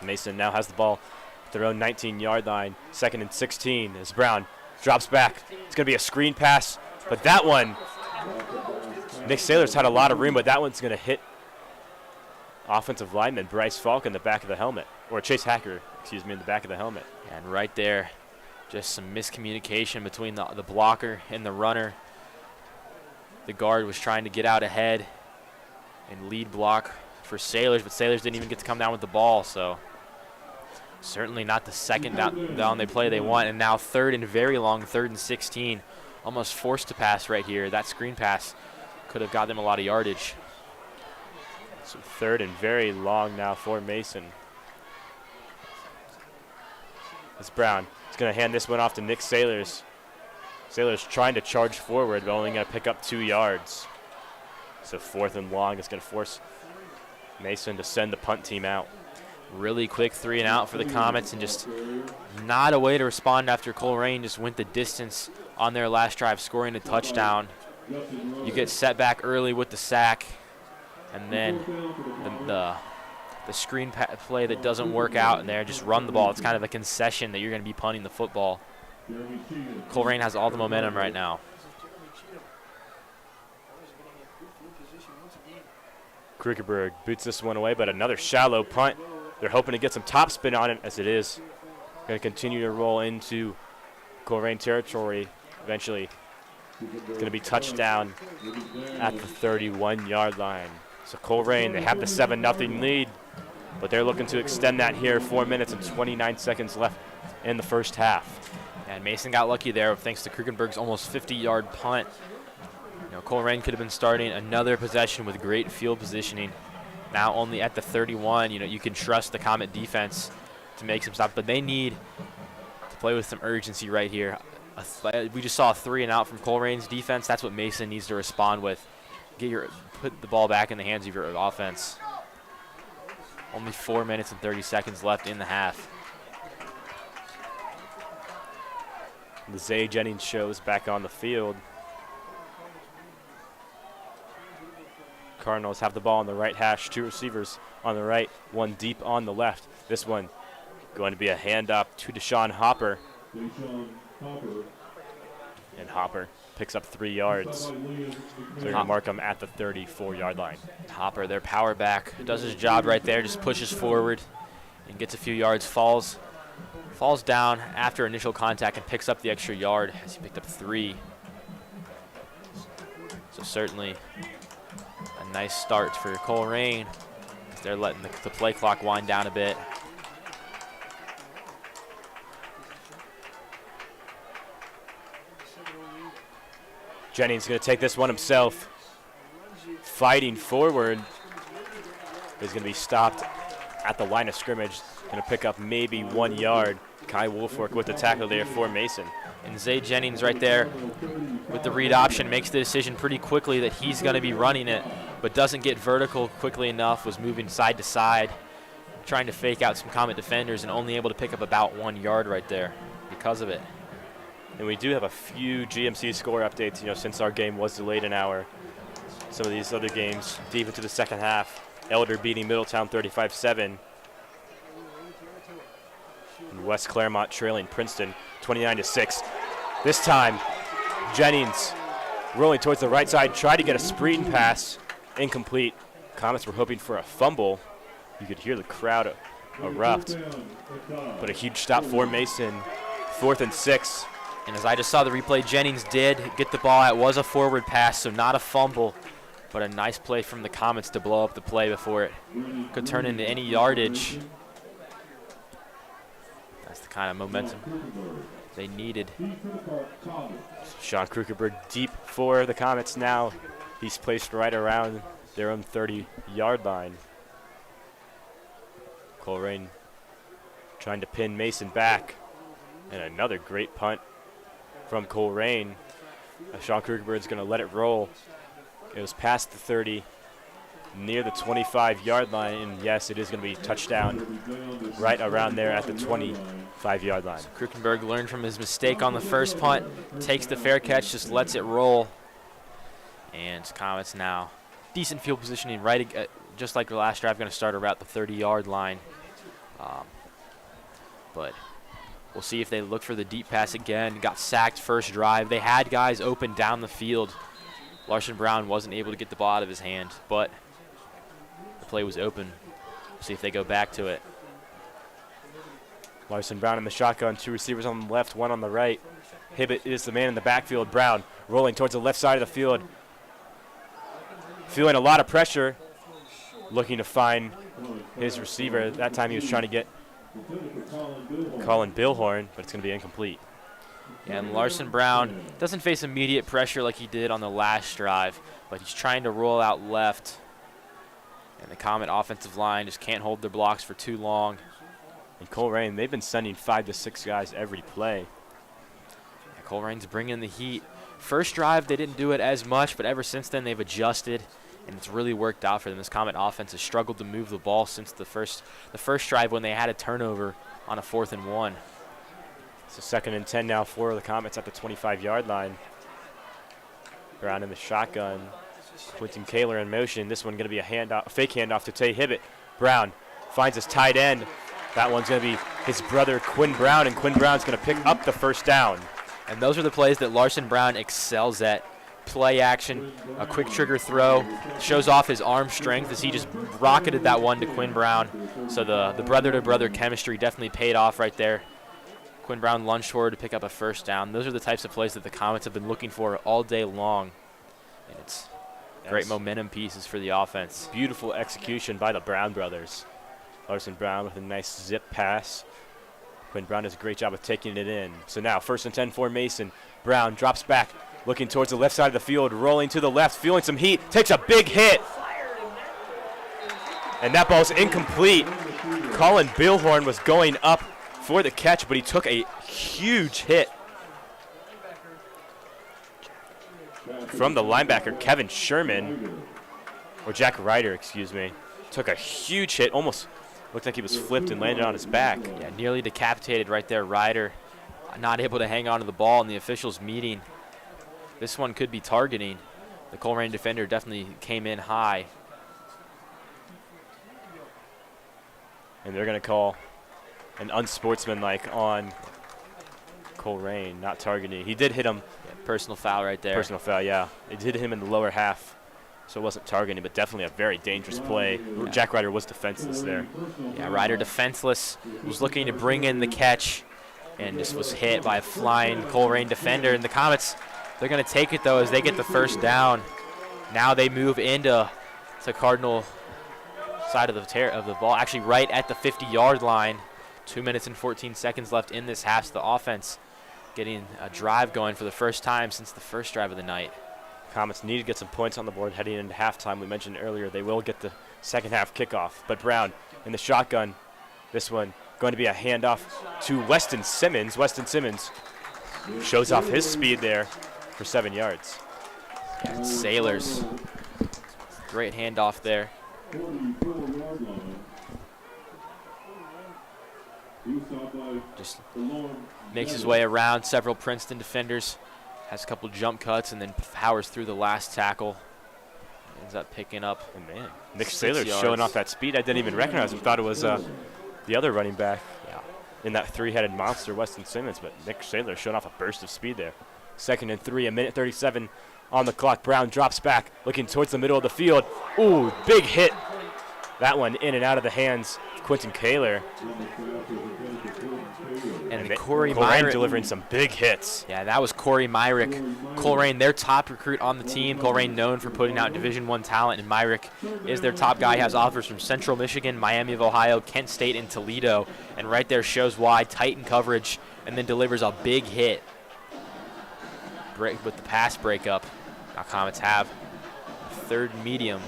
Mason now has the ball at their own 19-yard line. 2nd and 16 as Brown drops back. It's going to be a screen pass, but that one, Nick Saylor's had a lot of room, but that one's going to hit offensive lineman Bryce Falk in the back of the helmet, or Chase Hacker, excuse me, in the back of the helmet.
And right there, just some miscommunication between the blocker and the runner. The guard was trying to get out ahead and lead block for Sailors, but Sailors didn't even get to come down with the ball, so certainly not the second down they want. And now 3rd and very long, 3rd and 16. Almost forced to pass right here. That screen pass could have got them a lot of yardage.
So 3rd and very long now for Mason. It's Brown. He's going to hand this one off to Nick Sailors. Sailors trying to charge forward, but only going to pick up 2 yards. So 4th and long is going to force Mason to send the punt team out.
Really quick 3 and out for the Comets, and just not a way to respond after Colerain just went the distance on their last drive, scoring a touchdown. You get set back early with the sack, and then the screen play that doesn't work out in there, just run the ball. It's kind of a concession that you're going to be punting the football. Colerain has all the momentum right now.
Krugerberg boots this one away, but another shallow punt. They're hoping to get some top spin on it, as it is. Going to continue to roll into Colerain territory. Eventually, it's going to be touchdown at the 31-yard line. So Colerain, they have the 7-0 lead, but they're looking to extend that here. 4 minutes and 29 seconds left in the first half.
And Mason got lucky there thanks to Krugenberg's almost 50-yard punt. Colerain could have been starting another possession with great field positioning. Now only at the 31, you can trust the Comet defense to make some stops, but they need to play with some urgency right here. We just saw a 3 and out from Colerain's defense. That's what Mason needs to respond with. Put the ball back in the hands of your offense. Only 4 minutes and 30 seconds left in the half.
The Zay Jennings show is back on the field. Cardinals have the ball on the right hash, 2 receivers on the right, 1 deep on the left. This one going to be a handoff to Deshaun Hopper. And Hopper picks up 3 yards. So they're going to mark him at the 34-yard line.
Hopper, their power back, does his job right there, just pushes forward and gets a few yards, falls down after initial contact and picks up the extra yard as he picked up 3. So certainly a nice start for Colerain. They're letting the play clock wind down a bit.
Jennings going to take this one himself. Fighting forward. He's going to be stopped at the line of scrimmage. Going to pick up maybe 1 yard. Kai Wolfork with the tackle there for Mason.
And Zay Jennings right there with the read option makes the decision pretty quickly that he's going to be running it, but doesn't get vertical quickly enough, was moving side to side, trying to fake out some Comet defenders and only able to pick up about 1 yard right there because of it.
And we do have a few GMC score updates, since our game was delayed an hour. Some of these other games deep into the second half. Elder beating Middletown 35-7. And West Claremont trailing Princeton 29-6. This time, Jennings rolling towards the right side, tried to get a screen pass, incomplete. Comets were hoping for a fumble. You could hear the crowd erupt. But a huge stop for Mason. 4th and 6.
And as I just saw the replay, Jennings did get the ball. It was a forward pass, so not a fumble, but a nice play from the Comets to blow up the play before it could turn into any yardage. That's the kind of momentum they needed.
Sean Krugerberg deep for the Comets now. He's placed right around their own 30-yard line. Colerain trying to pin Mason back. And another great punt from Colerain. Sean Krugerberg's going to let it roll. It was past the 30, near the 25-yard line, and yes, it is going to be touchdown right around there at the 25-yard line.
So Krugenberg learned from his mistake on the first punt, takes the fair catch, just lets it roll. And Comets now decent field positioning, right, just like the last drive, going to start around the 30-yard line. But we'll see if they look for the deep pass again. Got sacked first drive. They had guys open down the field. Larson Brown wasn't able to get the ball out of his hand, but the play was open. We'll see if they go back to it.
Larson Brown in the shotgun, 2 receivers on the left, 1 on the right. Hibbett is the man in the backfield. Brown rolling towards the left side of the field. Feeling a lot of pressure, looking to find his receiver. That time he was trying to get Colin Billhorn, but it's going to be incomplete.
Yeah, and Larson Brown doesn't face immediate pressure like he did on the last drive, but he's trying to roll out left. And the Comet offensive line just can't hold their blocks for too long.
And Colerain, they've been sending 5 to 6 guys every play.
Yeah, Colerain's bringing the heat. First drive, they didn't do it as much, but ever since then, they've adjusted, and it's really worked out for them. This Comet offense has struggled to move the ball since the first drive when they had a turnover on a 4th and 1.
So 2nd and 10 now for the Comets at the 25-yard line. Brown in the shotgun. Quentin Kaler in motion. This one going to be a fake handoff to Tay Hibbett. Brown finds his tight end. That one's going to be his brother Quinn Brown, and Quinn Brown's going to pick up the first down.
And those are the plays that Larson Brown excels at. Play action, a quick trigger throw, shows off his arm strength as he just rocketed that one to Quinn Brown. So the brother-to-brother chemistry definitely paid off right there. Quinn Brown lunged forward to pick up a first down. Those are the types of plays that the Comets have been looking for all day long. And it's great momentum pieces for the offense.
Beautiful execution by the Brown brothers. Larson Brown with a nice zip pass. Quinn Brown does a great job of taking it in. So now 1st and 10 for Mason. Brown drops back, looking towards the left side of the field, rolling to the left, feeling some heat, takes a big hit. And that ball's incomplete. Colin Billhorn was going up for the catch, but he took a huge hit from the linebacker, Kevin Sherman, or Jack Ryder, excuse me. Took a huge hit, almost looked like he was flipped and landed on his back.
Yeah, nearly decapitated right there. Ryder not able to hang on to the ball in the officials' meeting. This one could be targeting. The Colerain defender definitely came in high.
And they're going to call an unsportsmanlike on Colerain, not targeting. He did hit him.
Yeah, personal foul right there.
Personal foul, yeah. It did hit him in the lower half, so it wasn't targeting, but definitely a very dangerous play. Yeah. Jack Ryder was defenseless there.
Yeah, Ryder defenseless, was looking to bring in the catch, and just was hit by a flying Colerain defender. And the Comets, they're going to take it, though, as they get the first down. Now they move into Cardinal side of the ball, actually right at the 50-yard line. 2 minutes and 14 seconds left in this half. So the offense getting a drive going for the first time since the first drive of the night.
Comets need to get some points on the board heading into halftime. We mentioned earlier they will get the second half kickoff. But Brown in the shotgun. This one going to be a handoff to Weston Simmons. Weston Simmons shows off his speed there for 7 yards.
Yeah, Sailors. Great handoff there. Just makes his way around several Princeton defenders. Has a couple jump cuts and then powers through the last tackle. Ends up picking up.
And man, Nick Sailor's showing off that speed. I didn't even recognize him. Thought it was the other running back in that three-headed monster, Weston Simmons. But Nick Sailor showing off a burst of speed there. 2nd and 3, 1:37 on the clock. Brown drops back, looking towards the middle of the field. Ooh, big hit. That one in and out of the hands of Quentin Kaler.
And Corey
Colerain
Myrick
delivering some big hits.
Yeah, that was Corey Myrick. Colerain, their top recruit on the team. Colerain known for putting out Division I talent, and Myrick is their top guy. He has offers from Central Michigan, Miami of Ohio, Kent State, and Toledo. And right there shows why. Tight in coverage, and then delivers a big hit. Break with the pass breakup. Now Comets have 3rd and medium.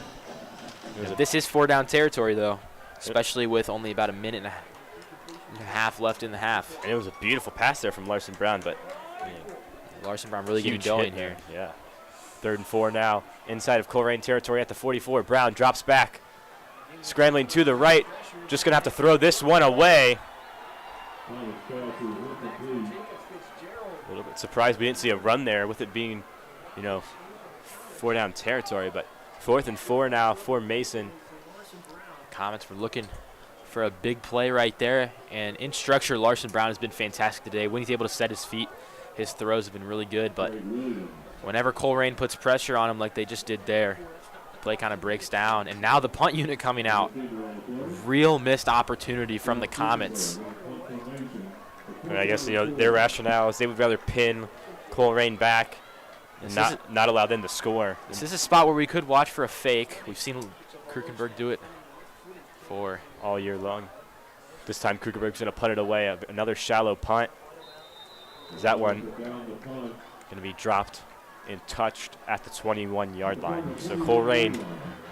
This is 4-down territory, though, especially with only about a minute and a half left in the half.
And it was a beautiful pass there from Larson Brown, but
Larson Brown really getting going here.
Yeah. 3rd and 4 now, inside of Colerain territory at the 44. Brown drops back, scrambling to the right. Just going to have to throw this one away. A little bit surprised we didn't see a run there with it being, 4-down territory, but 4th and 4 now for Mason.
Comets were looking for a big play right there, and in structure, Larson Brown has been fantastic today. When he's able to set his feet, his throws have been really good, but whenever Colerain puts pressure on him like they just did there, the play kind of breaks down. And now the punt unit coming out. Real missed opportunity from the Comets.
And I guess, their rationale is they would rather pin Colerain back and not allow them to score.
This is a spot where we could watch for a fake. We've seen Krukenberg do it for
all year long. This time Krukenberg's going to punt it away. Another shallow punt. That one going to be dropped and touched at the 21-yard line. So Colerain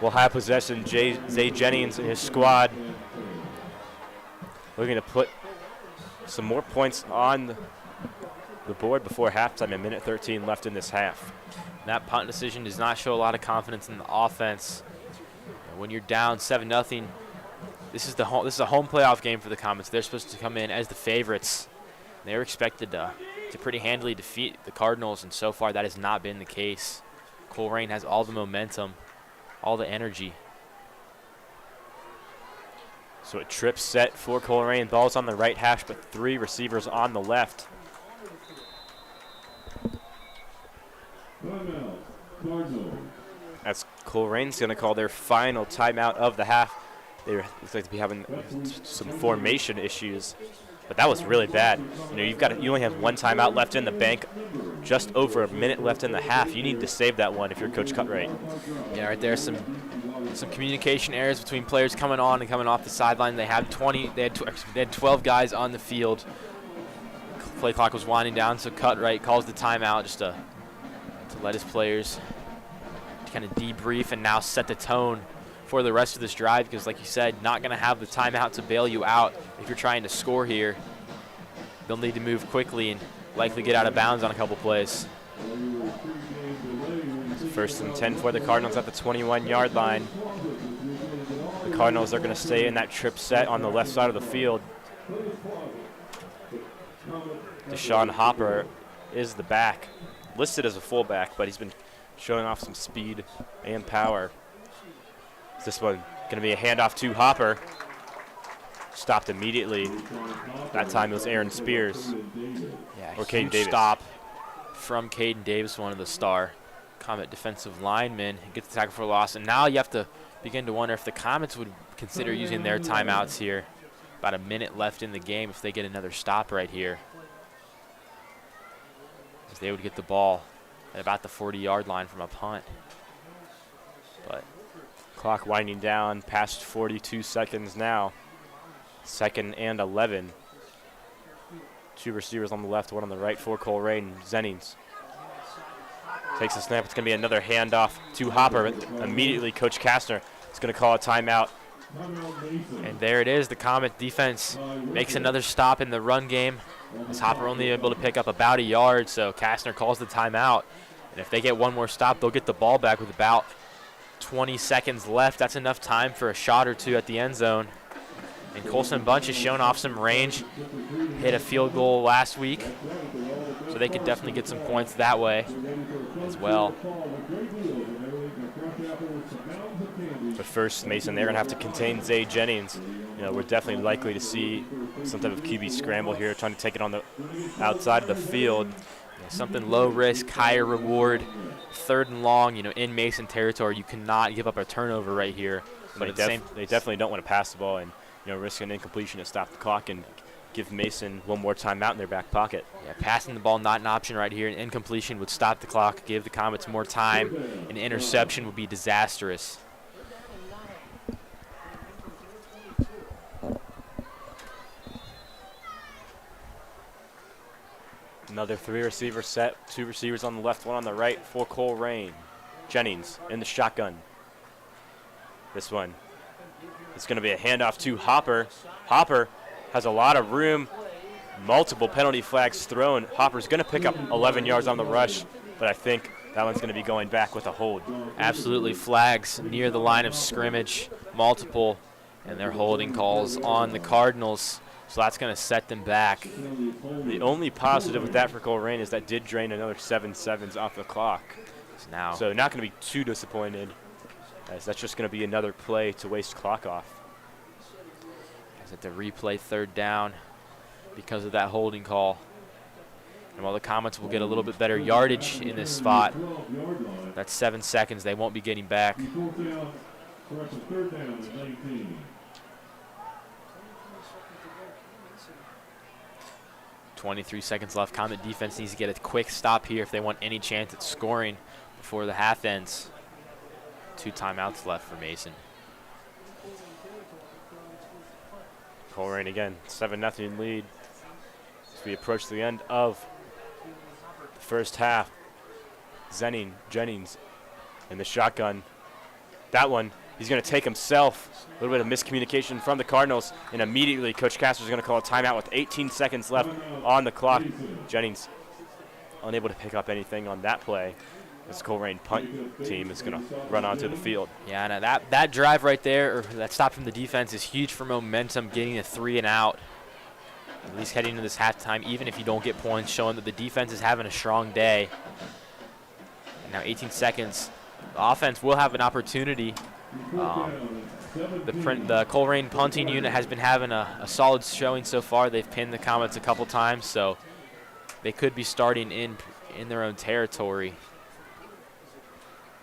will have possession. Zay Jennings and his squad looking to put some more points on the board before halftime. A minute 13 left in this half.
That punt decision does not show a lot of confidence in the offense. When you're down 7-0, this is a home playoff game for the Comets. They're supposed to come in as the favorites. They're expected to pretty handily defeat the Cardinals, and so far that has not been the case. Colerain has all the momentum, all the energy.
So a trip set for Colerain. Ball's on the right hash, but 3 receivers on the left. That's Colerain's going to call their final timeout of the half. They look like to be having some formation issues, but that was really bad. You know, you only have 1 timeout left in the bank, just over a minute left in the half. You need to save that one if you're Coach Cutright.
Yeah, right there, some communication errors between players coming on and coming off the sideline. They had 12 guys on the field. Play clock was winding down, so Cutright calls the timeout just to let his players kind of debrief and now set the tone for the rest of this drive, because like you said, not going to have the timeout to bail you out if you're trying to score here. They'll need to move quickly and likely get out of bounds on a couple plays.
First and 10 for the Cardinals at the 21-yard line. The Cardinals are going to stay in that trip set on the left side of the field. Deshaun Hopper is the back, listed as a fullback, but he's been showing off some speed and power. This one going to be a handoff to Hopper. Stopped immediately. That time it was Aaron Spears.
Yeah,
or Caden Davis.
Stop from Caden Davis, one of the star Comet defensive linemen. He gets the tackle for a loss. And now you have to begin to wonder if the Comets would consider using their timeouts here. About a minute left in the game if they get another stop right here, as they would get the ball at about the 40-yard line from a punt. But
clock winding down past 42 seconds now. 2nd and 11. 2 receivers on the left, 1 on the right for Colerain. Zennings takes the snap. It's going to be another handoff to Hopper. Immediately, Coach Kastner is going to call a timeout.
And there it is. The Comet defense makes another stop in the run game, as Hopper only able to pick up about a yard, so Kastner calls the timeout. And if they get one more stop, they'll get the ball back with about 20 seconds left. That's enough time for a shot or 2 at the end zone. And Colson Bunch has shown off some range, hit a field goal last week, so they could definitely get some points that way as well.
But first, Mason, they're going to have to contain Zay Jennings. You know, we're definitely likely to see some type of QB scramble here, trying to take it on the outside of the field.
Yeah, something low risk, higher reward, 3rd and long, you know, in Mason territory. You cannot give up a turnover right here.
But they definitely don't want to pass the ball and, you know, risk an incompletion to stop the clock and give Mason one more time out in their back pocket.
Yeah, passing the ball not an option right here. An incompletion would stop the clock, give the Comets more time. An interception would be disastrous.
Another 3-receiver set, 2 receivers on the left, 1 on the right for Colerain. Jennings in the shotgun. This one, it's going to be a handoff to Hopper. Hopper has a lot of room, multiple penalty flags thrown. Hopper's going to pick up 11 yards on the rush, but I think that one's going to be going back with a hold.
Absolutely, flags near the line of scrimmage, multiple, and they're holding calls on the Cardinals. So that's going to set them back.
The only positive with that for Colerain is that did drain another 7 seconds off the clock. So not going to be too disappointed, as that's just going to be another play to waste clock off.
As at the replay 3rd down because of that holding call. And while the Comets will get a little bit better yardage in this spot, that's 7 seconds they won't be getting back. 23 seconds left. Comet defense needs to get a quick stop here if they want any chance at scoring before the half ends. 2 timeouts left for Mason.
Colerain again, 7-0 lead as we approach the end of the first half. Jennings in the shotgun. That one He's going to take himself. A little bit of miscommunication from the Cardinals, and immediately Coach Castor's going to call a timeout with 18 seconds left on the clock. Jennings unable to pick up anything on that play. This Colerain punt team is going to run onto the field.
Yeah, and that drive right there, or that stop from the defense, is huge for momentum, getting a 3 and out. At least heading into this halftime, even if you don't get points, showing that the defense is having a strong day. And now 18 seconds. The offense will have an opportunity. The Colerain punting unit has been having a solid showing so far. They've pinned the Comets a couple times, so they could be starting in their own territory.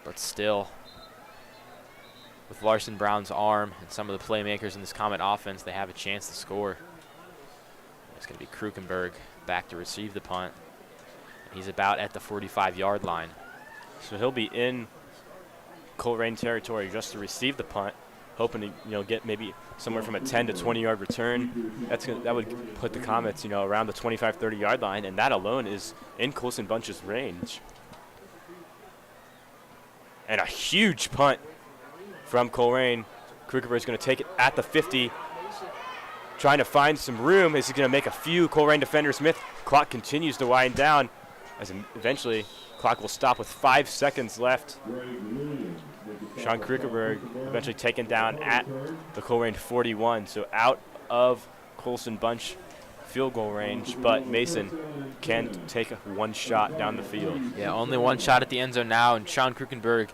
But still, with Larson Brown's arm and some of the playmakers in this Comet offense, they have a chance to score. It's going to be Krukenberg back to receive the punt. He's about at the 45-yard line.
So he'll be in Colerain territory just to receive the punt, hoping to get maybe somewhere from a 10 to 20-yard return. That would put the Comets around the 25, 30-yard line, and that alone is in Colson Bunch's range. And a huge punt from Colerain. Krukenberg is going to take it at the 50, trying to find some room. Is he going to make a few Colerain defenders miss? Clock continues to wind down, as eventually clock will stop with 5 seconds left. Sean Krukenberg eventually taken down at the Colerain 41, so out of Colson Bunch field goal range, but Mason can take one shot down the field.
Yeah, only one shot at the end zone now, and Sean Krukenberg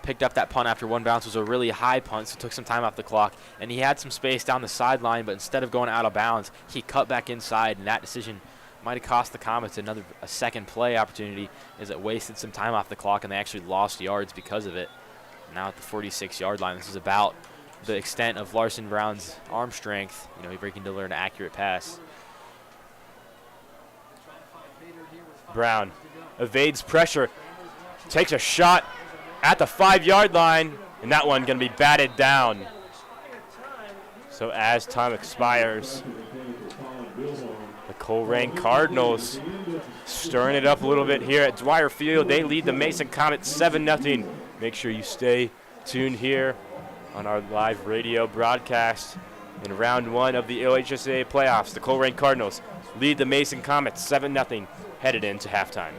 picked up that punt after one bounce. It was a really high punt, so took some time off the clock, and he had some space down the sideline, but instead of going out of bounds, he cut back inside, and that decision might have cost the Comets a second play opportunity, as it wasted some time off the clock, and they actually lost yards because of it. Now at the 46-yard line, this is about the extent of Larson Brown's arm strength. Breaking to learn an accurate pass.
Brown evades pressure, takes a shot at the 5-yard line, and that one going to be batted down. So as time expires, the Colerain Cardinals stirring it up a little bit here at Dwyer Field. They lead the Mason Comets 7-0. Make sure you stay tuned here on our live radio broadcast. In round 1 of the OHSAA playoffs, the Colerain Cardinals lead the Mason Comets 7-0, headed into halftime.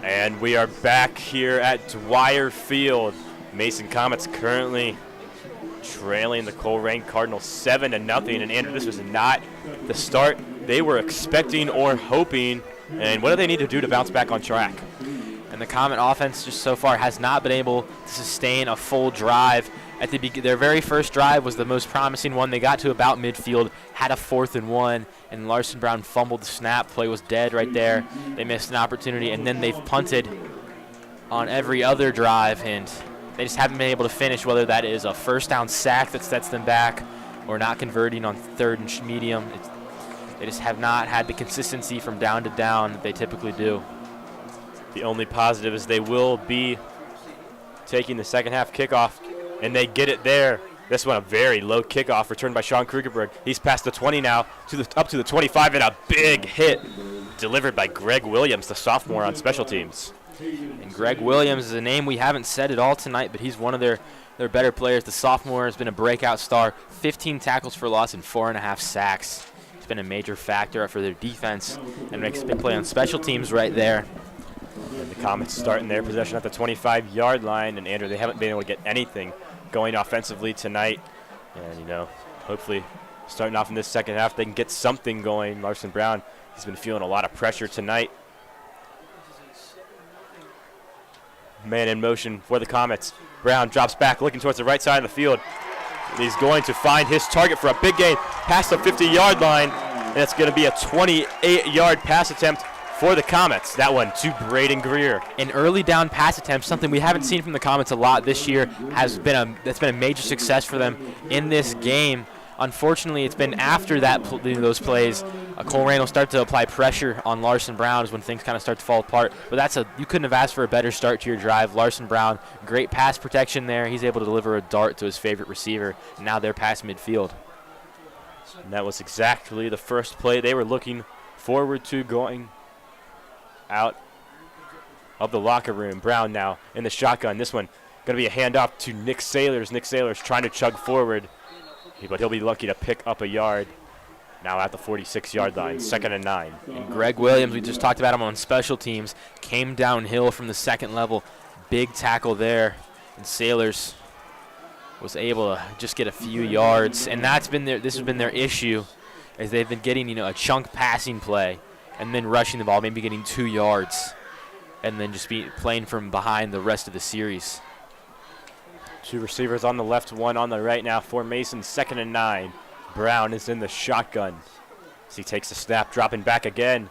And we are back here at Dwyer Field. Mason Comets currently trailing the Colerain Cardinals 7-0. And Andrew, this was not the start they were expecting or hoping. And what do they need to do to bounce back on track?
And the Comet offense just so far has not been able to sustain a full drive. At their very first drive was the most promising one. They got to about midfield, had a 4th and 1, and Larson Brown fumbled the snap. Play was dead right there. They missed an opportunity, and then they've punted on every other drive, and they just haven't been able to finish, whether that is a first down sack that sets them back or not converting on 3rd and medium. They just have not had the consistency from down to down that they typically do.
The only positive is they will be taking the second half kickoff, and they get it there. This one a very low kickoff returned by Sean Krugerberg. He's past the 20 now, up to the 25, and a big hit delivered by Greg Williams, the sophomore on special teams.
And Greg Williams is a name we haven't said at all tonight, but he's one of their better players. The sophomore has been a breakout star, 15 tackles for loss and 4.5 sacks. He's been a major factor for their defense and makes a big play on special teams right there.
And the Comets starting their possession at the 25-yard line, and Andrew, they haven't been able to get anything going offensively tonight. And, hopefully starting off in this second half, they can get something going. Larson Brown has been feeling a lot of pressure tonight. Man in motion for the Comets. Brown drops back, looking towards the right side of the field. He's going to find his target for a big gain past the 50-yard line, and it's going to be a 28-yard pass attempt for the Comets. That one to Braden Greer.
An early down pass attempt, something we haven't seen from the Comets a lot this year, that's been a major success for them in this game. Unfortunately, it's been after those plays, Colerain will start to apply pressure on Larson Brown is when things kind of start to fall apart. But you couldn't have asked for a better start to your drive. Larson Brown, great pass protection there. He's able to deliver a dart to his favorite receiver. And now they're past midfield.
And that was exactly the first play they were looking forward to going out of the locker room. Brown now in the shotgun. This one going to be a handoff to Nick Sailors. Nick Sailors trying to chug forward, but he'll be lucky to pick up a yard. Now at the 46-yard line, 2nd and 9.
And Greg Williams, we just talked about him on special teams, came downhill from the second level. Big tackle there. And Sailors was able to just get a few yards. And this has been their issue, as they've been getting a chunk passing play and then rushing the ball, maybe getting 2 yards, and then just playing from behind the rest of the series.
2 receivers on the left, 1 on the right now for Mason, 2nd and 9. Brown is in the shotgun as he takes the snap, dropping back again.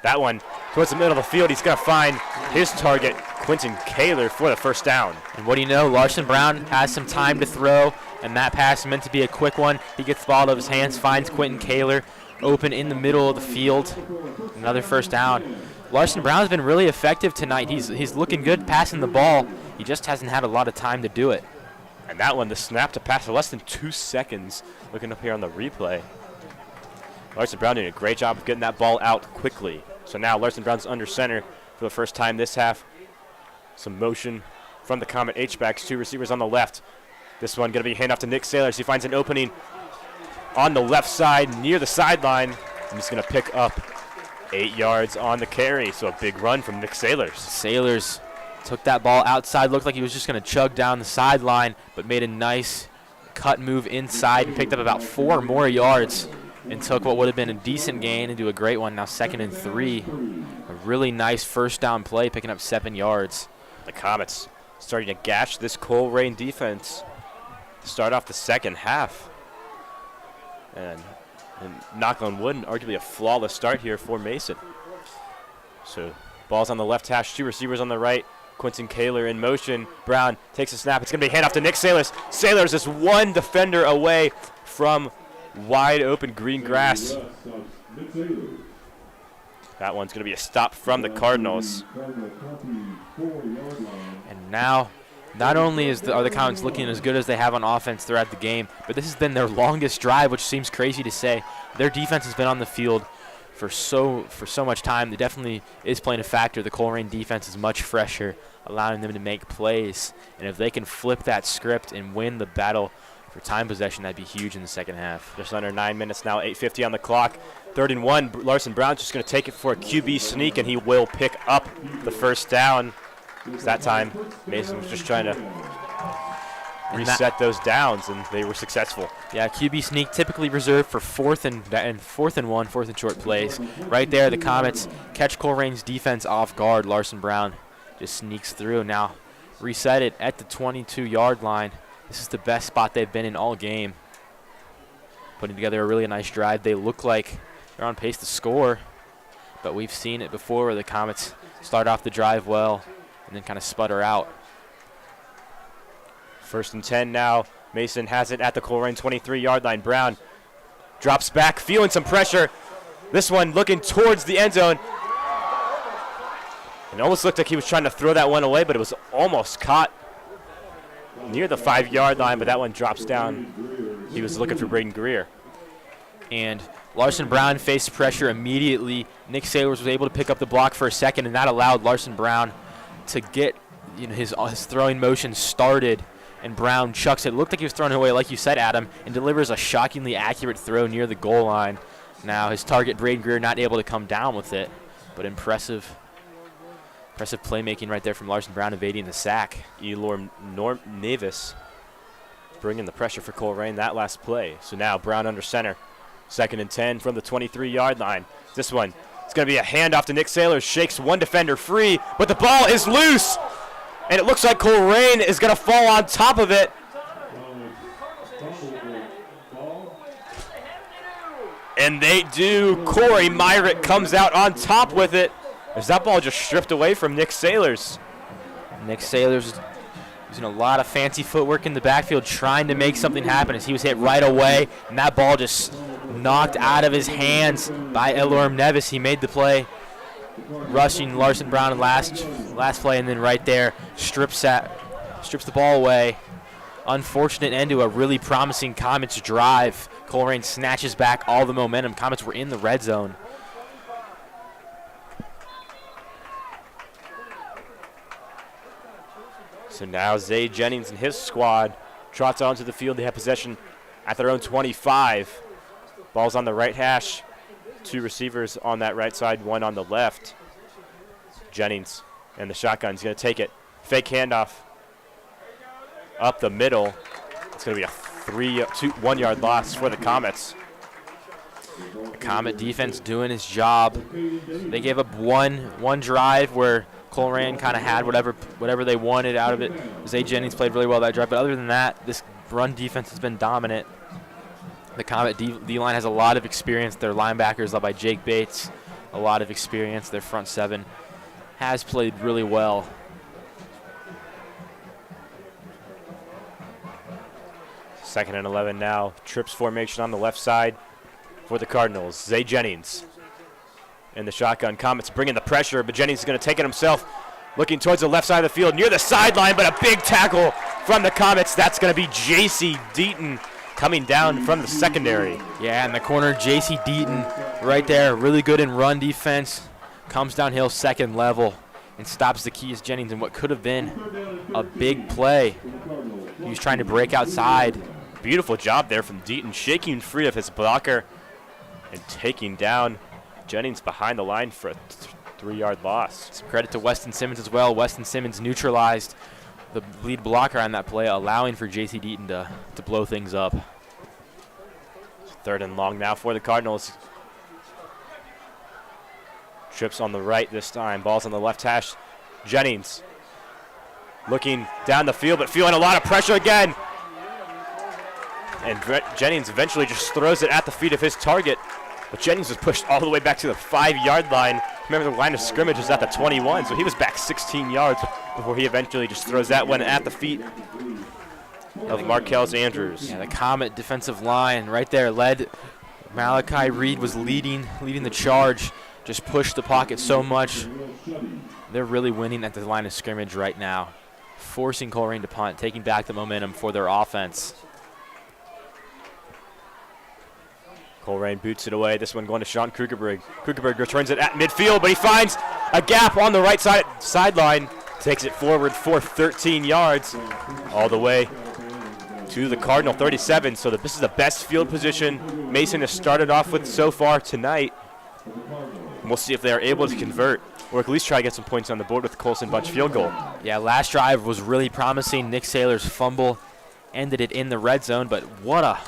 That one towards the middle of the field. He's going to find his target, Quentin Kaler, for the first down.
And what do you know? Larson Brown has some time to throw, and that pass is meant to be a quick one. He gets the ball out of his hands, finds Quentin Kaler open in the middle of the field. Another first down. Larson Brown has been really effective tonight. He's looking good passing the ball. He just hasn't had a lot of time to do it.
And that one, the snap to pass for less than 2 seconds. Looking up here on the replay. Larson Brown doing a great job of getting that ball out quickly. So now Larson Brown's under center for the first time this half. Some motion from the Comet H-backs. 2 receivers on the left. This one going to be handoff to Nick Sailors. He finds an opening on the left side near the sideline. And he's going to pick up 8 yards on the carry. So a big run from Nick Sailors.
Sailors took that ball outside. Looked like he was just going to chug down the sideline, but made a nice cut move inside and picked up about 4 more yards and took what would have been a decent gain into a great one. Now 2nd and 3. A really nice first down play, picking up 7 yards.
The Comets starting to gash this Colerain defense to start off the second half. And knock on wood, arguably a flawless start here for Mason. So ball's on the left hash, 2 receivers on the right. Quentin Kaler in motion. Brown takes a snap. It's going to be a handoff to Nick Sailors. Sailors is 1 defender away from wide open green grass. That one's going to be a stop from the Cardinals.
And now, not only are the Comets looking as good as they have on offense throughout the game, but this has been their longest drive, which seems crazy to say. Their defense has been on the field for so much time. It definitely is playing a factor. The Colerain defense is much fresher, allowing them to make plays. And if they can flip that script and win the battle for time possession, that'd be huge in the second half.
Just under 9 minutes now, 8:50 on the clock. 3rd and 1. Larson Brown's just going to take it for a QB sneak, and he will pick up the first down. So that time, Mason was just trying to reset those downs, and they were successful.
Yeah, QB sneak typically reserved for 4th and 1, 4th and short plays. Right there, the Comets catch Colerain's defense off guard. Larson Brown just sneaks through. Now reset it at the 22-yard line. This is the best spot they've been in all game. Putting together a really nice drive. They look like they're on pace to score, but we've seen it before where the Comets start off the drive well and then kind of sputter out.
1st and 10 now. Mason has it at the Colerain 23-yard line. Brown drops back, feeling some pressure. This one looking towards the end zone. It almost looked like he was trying to throw that one away, but it was almost caught near the 5-yard line, but that one drops down. He was looking for Braden Greer.
And Larson Brown faced pressure immediately. Nick Sailors was able to pick up the block for a second, and that allowed Larson Brown to get his throwing motion started. And Brown chucks it. Looked like he was throwing it away, like you said, Adam, and delivers a shockingly accurate throw near the goal line. Now his target, Braden Greer, not able to come down with it, but impressive playmaking right there from Larson Brown, evading the sack.
Elor Navis bringing the pressure for Colerain that last play. So now Brown under center. 2nd and 10 from the 23-yard line. This one, it's going to be a handoff to Nick Sailors. Shakes one defender free, but the ball is loose. And it looks like Colerain is going to fall on top of it. And they do. Corey Myrick comes out on top with it, as that ball just stripped away from Nick Sailors.
Nick Sailors using a lot of fancy footwork in the backfield, trying to make something happen as he was hit right away, and that ball just knocked out of his hands by Elorm Nevis. He made the play, rushing Larson Brown in last play, and then right there strips the ball away. Unfortunate end to a really promising Comets drive. Colerain snatches back all the momentum. Comets were in the red zone.
So now Zay Jennings and his squad trots onto the field. They have possession at their own 25. Ball's on the right hash. 2 receivers on that right side, 1 on the left. Jennings and the shotgun's going to take it. Fake handoff up the middle. It's going to be a 1-yard loss for the Comets.
The Comet defense doing his job. They gave up one drive where Colerain kind of had whatever they wanted out of it. Zay Jennings played really well that drive, but other than that, this run defense has been dominant. The Comet D-line has a lot of experience. Their linebackers, led by Jake Bates, a lot of experience. Their front 7 has played really well.
Second and 11 now. Trips formation on the left side for the Cardinals. Zay Jennings in the shotgun. Comets bringing the pressure, but Jennings is going to take it himself. Looking towards the left side of the field, near the sideline, but a big tackle from the Comets. That's going to be J.C. Deaton coming down from the secondary.
Yeah, in the corner, J.C. Deaton right there, really good in run defense. Comes downhill second level and stops the Keys Jennings in what could have been a big play. He was trying to break outside.
Beautiful job there from Deaton, shaking free of his blocker and taking down Jennings behind the line for a 3-yard loss.
Some credit to Weston Simmons as well. Weston Simmons neutralized the lead blocker on that play, allowing for J.C. Deaton to blow things up.
3rd and long now for the Cardinals. Trips on the right this time. Ball's on the left hash. Jennings looking down the field, but feeling a lot of pressure again. And Jennings eventually just throws it at the feet of his target. But Jennings was pushed all the way back to the 5-yard line. Remember, the line of scrimmage is at the 21, so he was back 16 yards before he eventually just throws that one at the feet of Markels Andrews.
Yeah, the Comet defensive line right there led. Malachi Reed was leading the charge. Just pushed the pocket so much. They're really winning at the line of scrimmage right now, forcing Colerain to punt, taking back the momentum for their offense.
Colerain boots it away. This one going to Sean Krugerberg. Krugerberg returns it at midfield, but he finds a gap on the right sideline. Takes it forward for 13 yards all the way to the Cardinal 37. So this is the best field position Mason has started off with so far tonight. And we'll see if they are able to convert or at least try to get some points on the board with the Colson Bunch field goal.
Yeah, last drive was really promising. Nick Saylor's fumble ended it in the red zone, but what a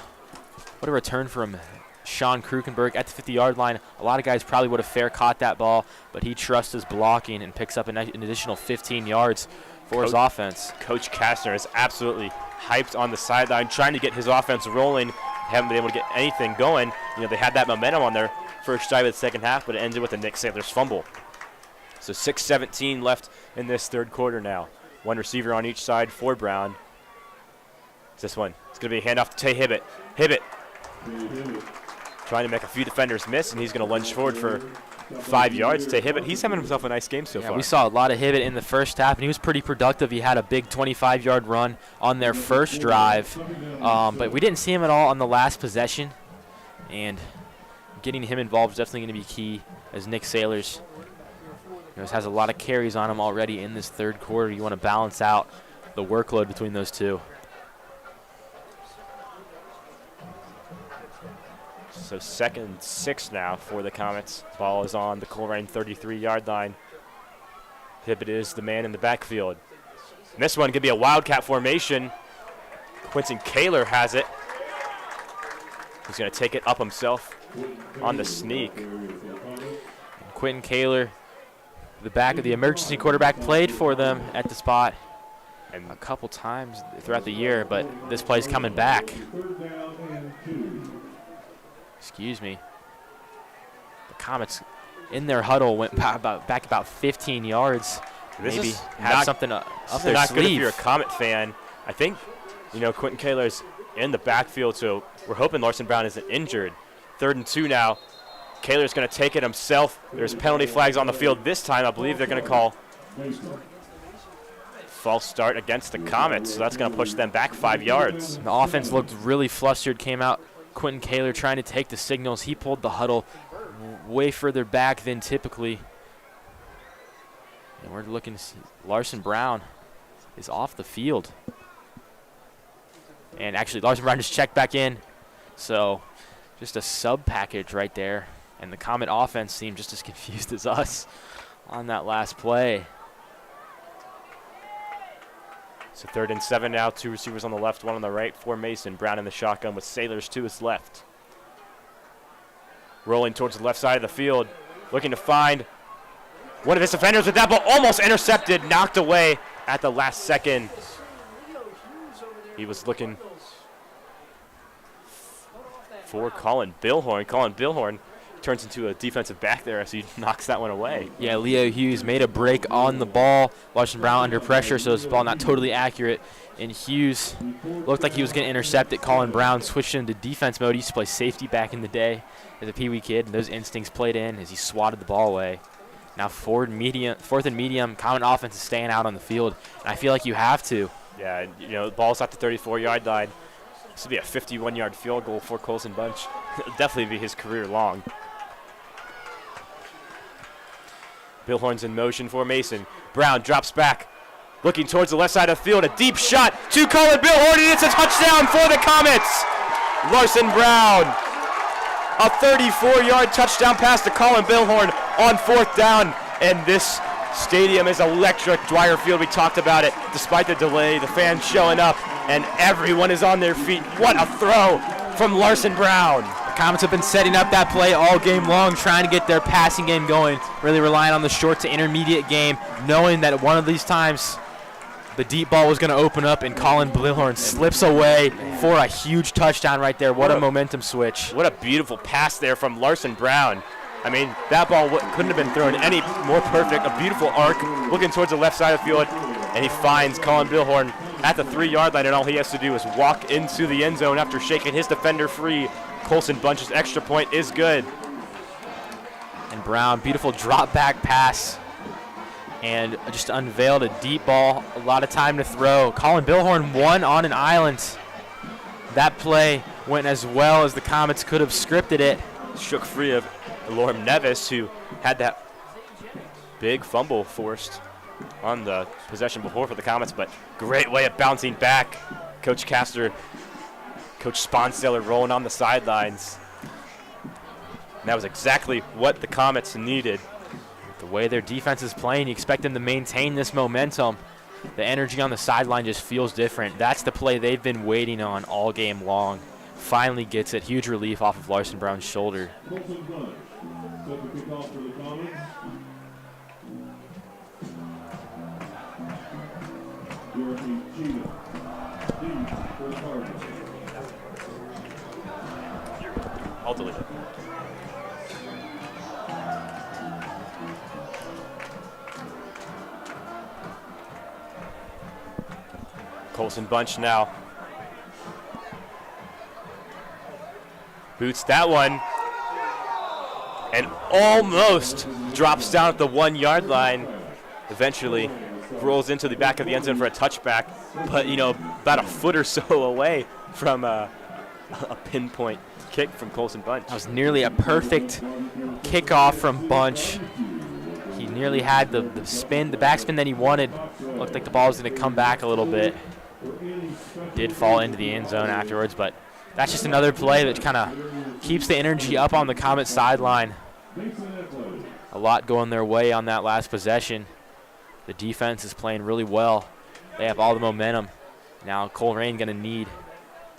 return from Sean Krukenberg at the 50-yard line. A lot of guys probably would have fair caught that ball, but he trusts his blocking and picks up an additional 15 yards for his offense.
Coach Kastner is absolutely hyped on the sideline, trying to get his offense rolling. Haven't been able to get anything going. You know, they had that momentum on their first drive of the second half, but it ended with a Nick Saylor's fumble. So 6:17 left in this third quarter now. One receiver on each side for Brown. It's this one. It's going to be a handoff to Tay Hibbett. Hibbett trying to make a few defenders miss, and he's going to lunge forward for 5 yards. Tay Hibbett, he's having himself a nice game so far.
We saw a lot of Hibbett in the first half, and he was pretty productive. He had a big 25-yard run on their first drive, but we didn't see him at all on the last possession, and getting him involved is definitely going to be key, as Nick Saylor's has a lot of carries on him already in this third quarter. You want to balance out the workload between those two.
So 2nd and 6 now for the Comets. Ball is on the Colerain 33-yard line. Hibbett is the man in the backfield. And this one could be a wildcat formation. Quentin Kaler has it. He's going to take it up himself on the sneak.
Quentin Kaler, the back of the emergency quarterback, played for them at the spot and a couple times throughout the year, but this play's coming back. Excuse me. The Comets in their huddle went back about 15 yards. Maybe have something up their
not
sleeve.
Good if you're a Comet fan. I think, Quentin Kaler's in the backfield, so we're hoping Larson Brown isn't injured. 3rd and 2 now. Kaler's going to take it himself. There's penalty flags on the field this time. I believe they're going to call false start against the Comets, so that's going to push them back 5 yards.
The offense looked really flustered, came out Quentin Kaler trying to take the signals. He pulled the huddle way further back than typically. And we're looking to see Larson Brown is off the field. And actually, Larson Brown just checked back in. So just a sub package right there. And the Comet offense seemed just as confused as us on that last play.
So 3rd and 7 now. 2 receivers on the left, 1 on the right for Mason. Brown in the shotgun with Saylors to his left. Rolling towards the left side of the field. Looking to find one of his defenders with that ball. Almost intercepted. Knocked away at the last second. He was looking for Colin Billhorn. Colin Billhorn turns into a defensive back there as he knocks that one away.
Yeah, Leo Hughes made a break on the ball. Larson Brown under pressure, so his ball not totally accurate. And Hughes looked like he was going to intercept it. Colin Brown switched into defense mode. He used to play safety back in the day as a peewee kid, and those instincts played in as he swatted the ball away. Now 4th and medium, Common offense is staying out on the field, and I feel like you have to.
Yeah, the ball's at the 34-yard line. This would be a 51-yard field goal for Colson Bunch. It'll definitely be his career long. Billhorn's in motion for Mason. Brown drops back, looking towards the left side of the field. A deep shot to Colin Billhorn, and it's a touchdown for the Comets. Larson Brown, a 34-yard touchdown pass to Colin Billhorn on 4th down, and this stadium is electric. Dwyer Field, we talked about it. Despite the delay, the fans showing up, and everyone is on their feet. What a throw from Larson Brown.
Comets have been setting up that play all game long, trying to get their passing game going, really relying on the short to intermediate game, knowing that one of these times the deep ball was going to open up, and Colin Billhorn slips away for a huge touchdown right there. What a momentum switch.
What a beautiful pass there from Larson Brown. I mean, that ball couldn't have been thrown any more perfect. A beautiful arc looking towards the left side of the field, and he finds Colin Billhorn at the 3-yard line, and all he has to do is walk into the end zone after shaking his defender free. Colson Bunch's extra point is good.
And Brown, beautiful drop back pass, and just unveiled a deep ball, a lot of time to throw. Colin Billhorn won on an island. That play went as well as the Comets could have scripted it.
Shook free of Lorem Nevis, who had that big fumble forced on the possession before for the Comets, but great way of bouncing back. Coach Castor, Coach Sponsteller rolling on the sidelines. And that was exactly what the Comets needed.
The way their defense is playing, you expect them to maintain this momentum. The energy on the sideline just feels different. That's the play they've been waiting on all game long. Finally gets it. Huge relief off of Larson Brown's shoulder.
I'll delete it. Colson bunch now. Boots that one. And almost drops down at the 1 yard line. Eventually rolls into the back of the end zone for a touchback. But, you know, about a foot or so away from a pinpoint kick from Colson Bunch.
That was nearly a perfect kickoff from Bunch. He nearly had the spin, the backspin that he wanted. Looked like the ball was going to come back a little bit. Did fall into the end zone afterwards, but that's just another play that kind of keeps the energy up on the Comets sideline. A lot going their way on that last possession. The defense is playing really well. They have all the momentum. Now Colerain going to need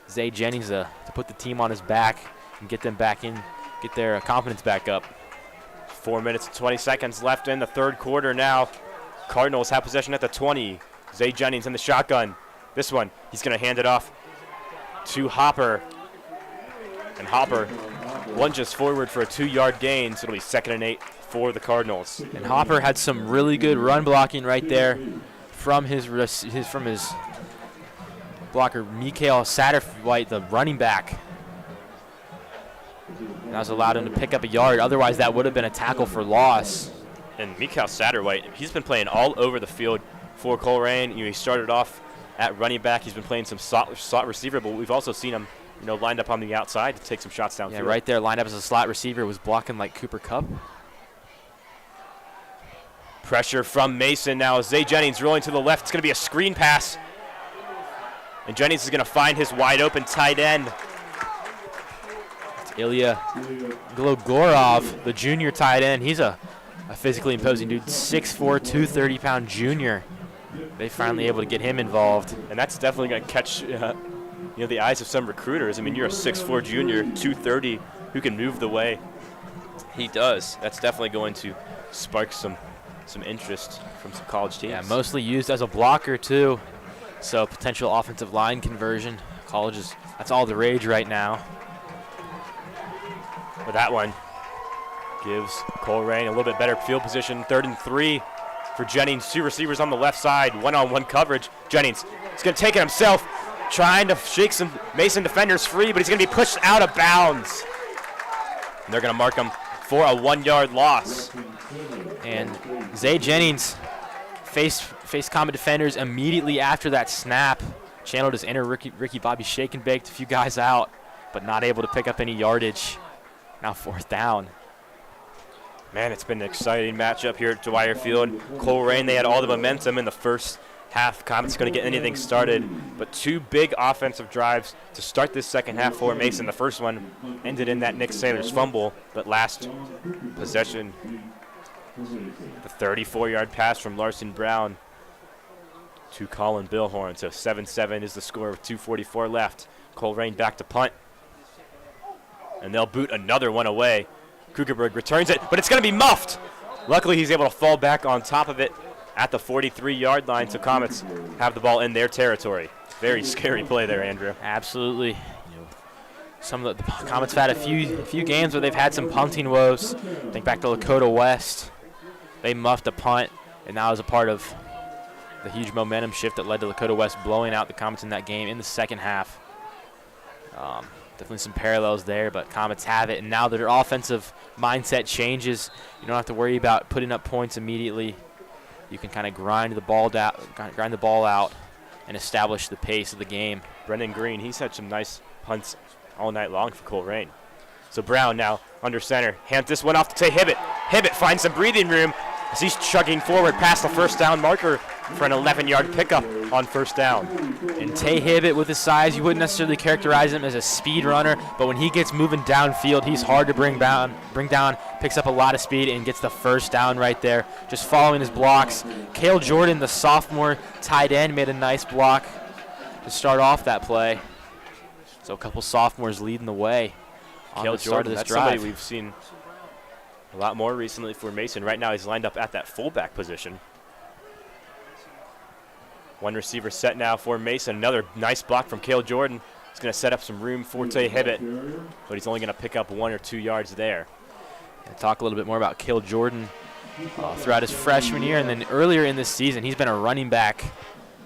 Zay Jennings to put the team on his back and get them back in, get their confidence back up.
4 minutes and 20 seconds left in the third quarter now. Cardinals have possession at the 20. Zay Jennings in the shotgun. This one, he's going to hand it off to Hopper. And Hopper lunges forward for a 2 yard gain, so it'll be 2nd and 8 for the Cardinals.
And Hopper had some really good run blocking right there from his blocker, Mikael Satterwhite, the running back. And that was allowed him to pick up a yard. Otherwise, that would have been a tackle for loss.
And Mikael Satterwhite, he's been playing all over the field for Colerain. You know, he started off at running back. He's been playing some slot receiver, but we've also seen him, you know, lined up on the outside to take some shots downfield.
Yeah, right there, lined up as a slot receiver, was blocking like Cooper Kupp.
Pressure from Mason now. Zay Jennings rolling to the left. It's going to be a screen pass. And Jennings is going to find his wide open tight end.
It's Ilya Glogorov, the junior tight end. He's a physically imposing dude, 6'4", 230-pound junior. They finally able to get him involved.
And that's definitely going to catch you know, the eyes of some recruiters. I mean, you're a 6'4" junior, 230, who can move the way he does. That's definitely going to spark some interest from some college teams.
Yeah, mostly used as a blocker, too. So potential offensive line conversion. Colleges, that's all the rage right now.
But that one gives Colerain a little bit better field position. 3rd and 3 for Jennings. 2 receivers on the left side. One-on-one coverage. Jennings is going to take it himself, trying to shake some Mason defenders free, but he's going to be pushed out of bounds. And they're going to mark him for a 1 yard loss.
And Zay Jennings faced Comet defenders immediately after that snap. Channeled his inner Ricky Bobby, shake and baked a few guys out, but not able to pick up any yardage. Now 4th down.
Man, it's been an exciting matchup here at Dwyer Field. Colerain, they had all the momentum in the first half. Comets going to get anything started, but 2 big offensive drives to start this second half for Mason. The first one ended in that Nick Saylor's fumble, but last possession, the 34-yard pass from Larson Brown to Colin Billhorn. So 7-7 is the score with 2:44 left. Colerain back to punt, and they'll boot another one away. Kugerberg returns it, but it's going to be muffed. Luckily, he's able to fall back on top of it at the 43-yard line, so Comets have the ball in their territory. Very scary play there, Andrew.
Absolutely. Some of the Comets have had a few games where they've had some punting woes. Think back to Lakota West. They muffed a punt, and that was a part of the huge momentum shift that led to Lakota West blowing out the Comets in that game in the second half. Definitely some parallels there, but Comets have it, and now their offensive mindset changes. You don't have to worry about putting up points immediately. You can kind of grind the ball out and establish the pace of the game.
Brendan Green, he's had some nice punts all night long for Colerain. So Brown now under center, hands this one off to Hibbett. Hibbett finds some breathing room as he's chugging forward past the first down marker for an 11-yard pickup on first down.
And Tay Hibbett, with his size, you wouldn't necessarily characterize him as a speed runner, but when he gets moving downfield, he's hard to bring down, picks up a lot of speed, and gets the first down right there, just following his blocks. Cale Jordan, the sophomore tight end, made a nice block to start off that play. So a couple sophomores leading the way on
Cale
the start
Jordan,
of this
that's
drive.
somebody we've seen a lot more recently for Mason. Right now he's lined up at that fullback position. One receiver set now for Mason. Another nice block from Cale Jordan. He's going to set up some room for Tay Hibbett, but he's only going to pick up 1 or 2 yards there.
Talk a little bit more about Cale Jordan throughout his freshman year, and then earlier in this season, he's been a running back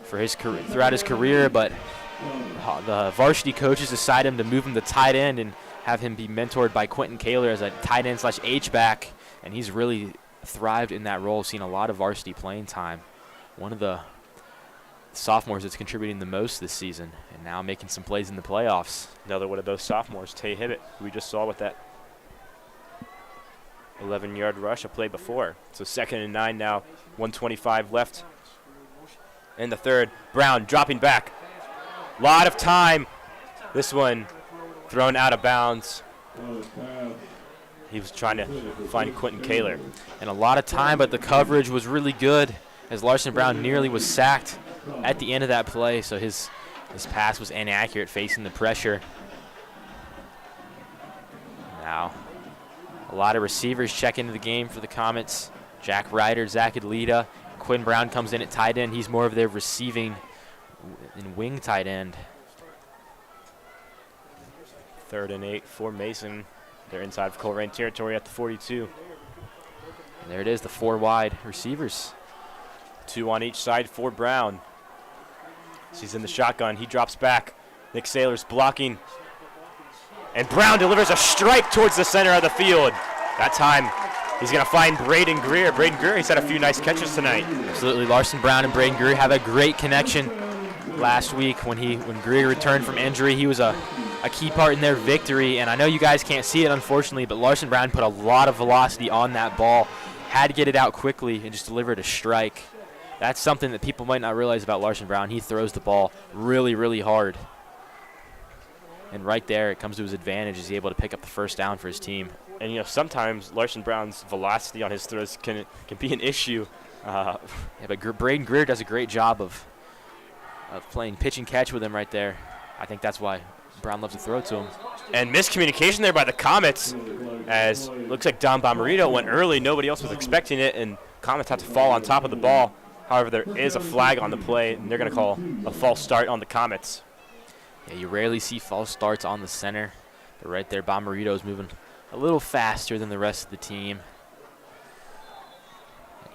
for his career, throughout his career, but the varsity coaches decided him to move him to tight end and have him be mentored by Quentin Kaler as a tight end / H-back, and he's really thrived in that role, seen a lot of varsity playing time. One of the sophomores that's contributing the most this season, and now making some plays in the playoffs.
Another one of those sophomores, Tay Hibbett, who we just saw with that 11-yard rush a play before. So 2nd and 9 now, 1:25 left in the third. Brown dropping back. Lot of time. This one thrown out of bounds. He was trying to find Quentin Kaler.
And a lot of time, but the coverage was really good as Larson Brown nearly was sacked at the end of that play, so his pass was inaccurate facing the pressure. Now, a lot of receivers check into the game for the Comets. Jack Ryder, Zach Adlita. Quinn Brown comes in at tight end. He's more of their receiving and wing tight end.
3rd and 8 for Mason. They're inside of Colerain territory at the 42.
And there it is, the 4 wide receivers.
2 on each side for Brown. He's in the shotgun. He drops back. Nick Saylor's blocking. And Brown delivers a strike towards the center of the field. That time, he's going to find Braden Greer. Braden Greer, he's had a few nice catches tonight.
Absolutely. Larson Brown and Braden Greer have a great connection. Last week when Greer returned from injury, he was a key part in their victory. And I know you guys can't see it, unfortunately, but Larson Brown put a lot of velocity on that ball. Had to get it out quickly and just delivered a strike. That's something that people might not realize about Larson Brown. He throws the ball really, really hard. And right there, it comes to his advantage. He's able to pick up the first down for his team.
And, sometimes Larson Brown's velocity on his throws can be an issue.
Yeah, but Braden Greer does a great job of playing pitch and catch with him right there. I think that's why Brown loves to throw to him.
And miscommunication there by the Comets, as looks like Don Bomarito went early. Nobody else was expecting it, and Comets had to fall on top of the ball. However, there is a flag on the play, and they're going to call a false start on the Comets.
Yeah, you rarely see false starts on the center. But right there, Bomarito's moving a little faster than the rest of the team.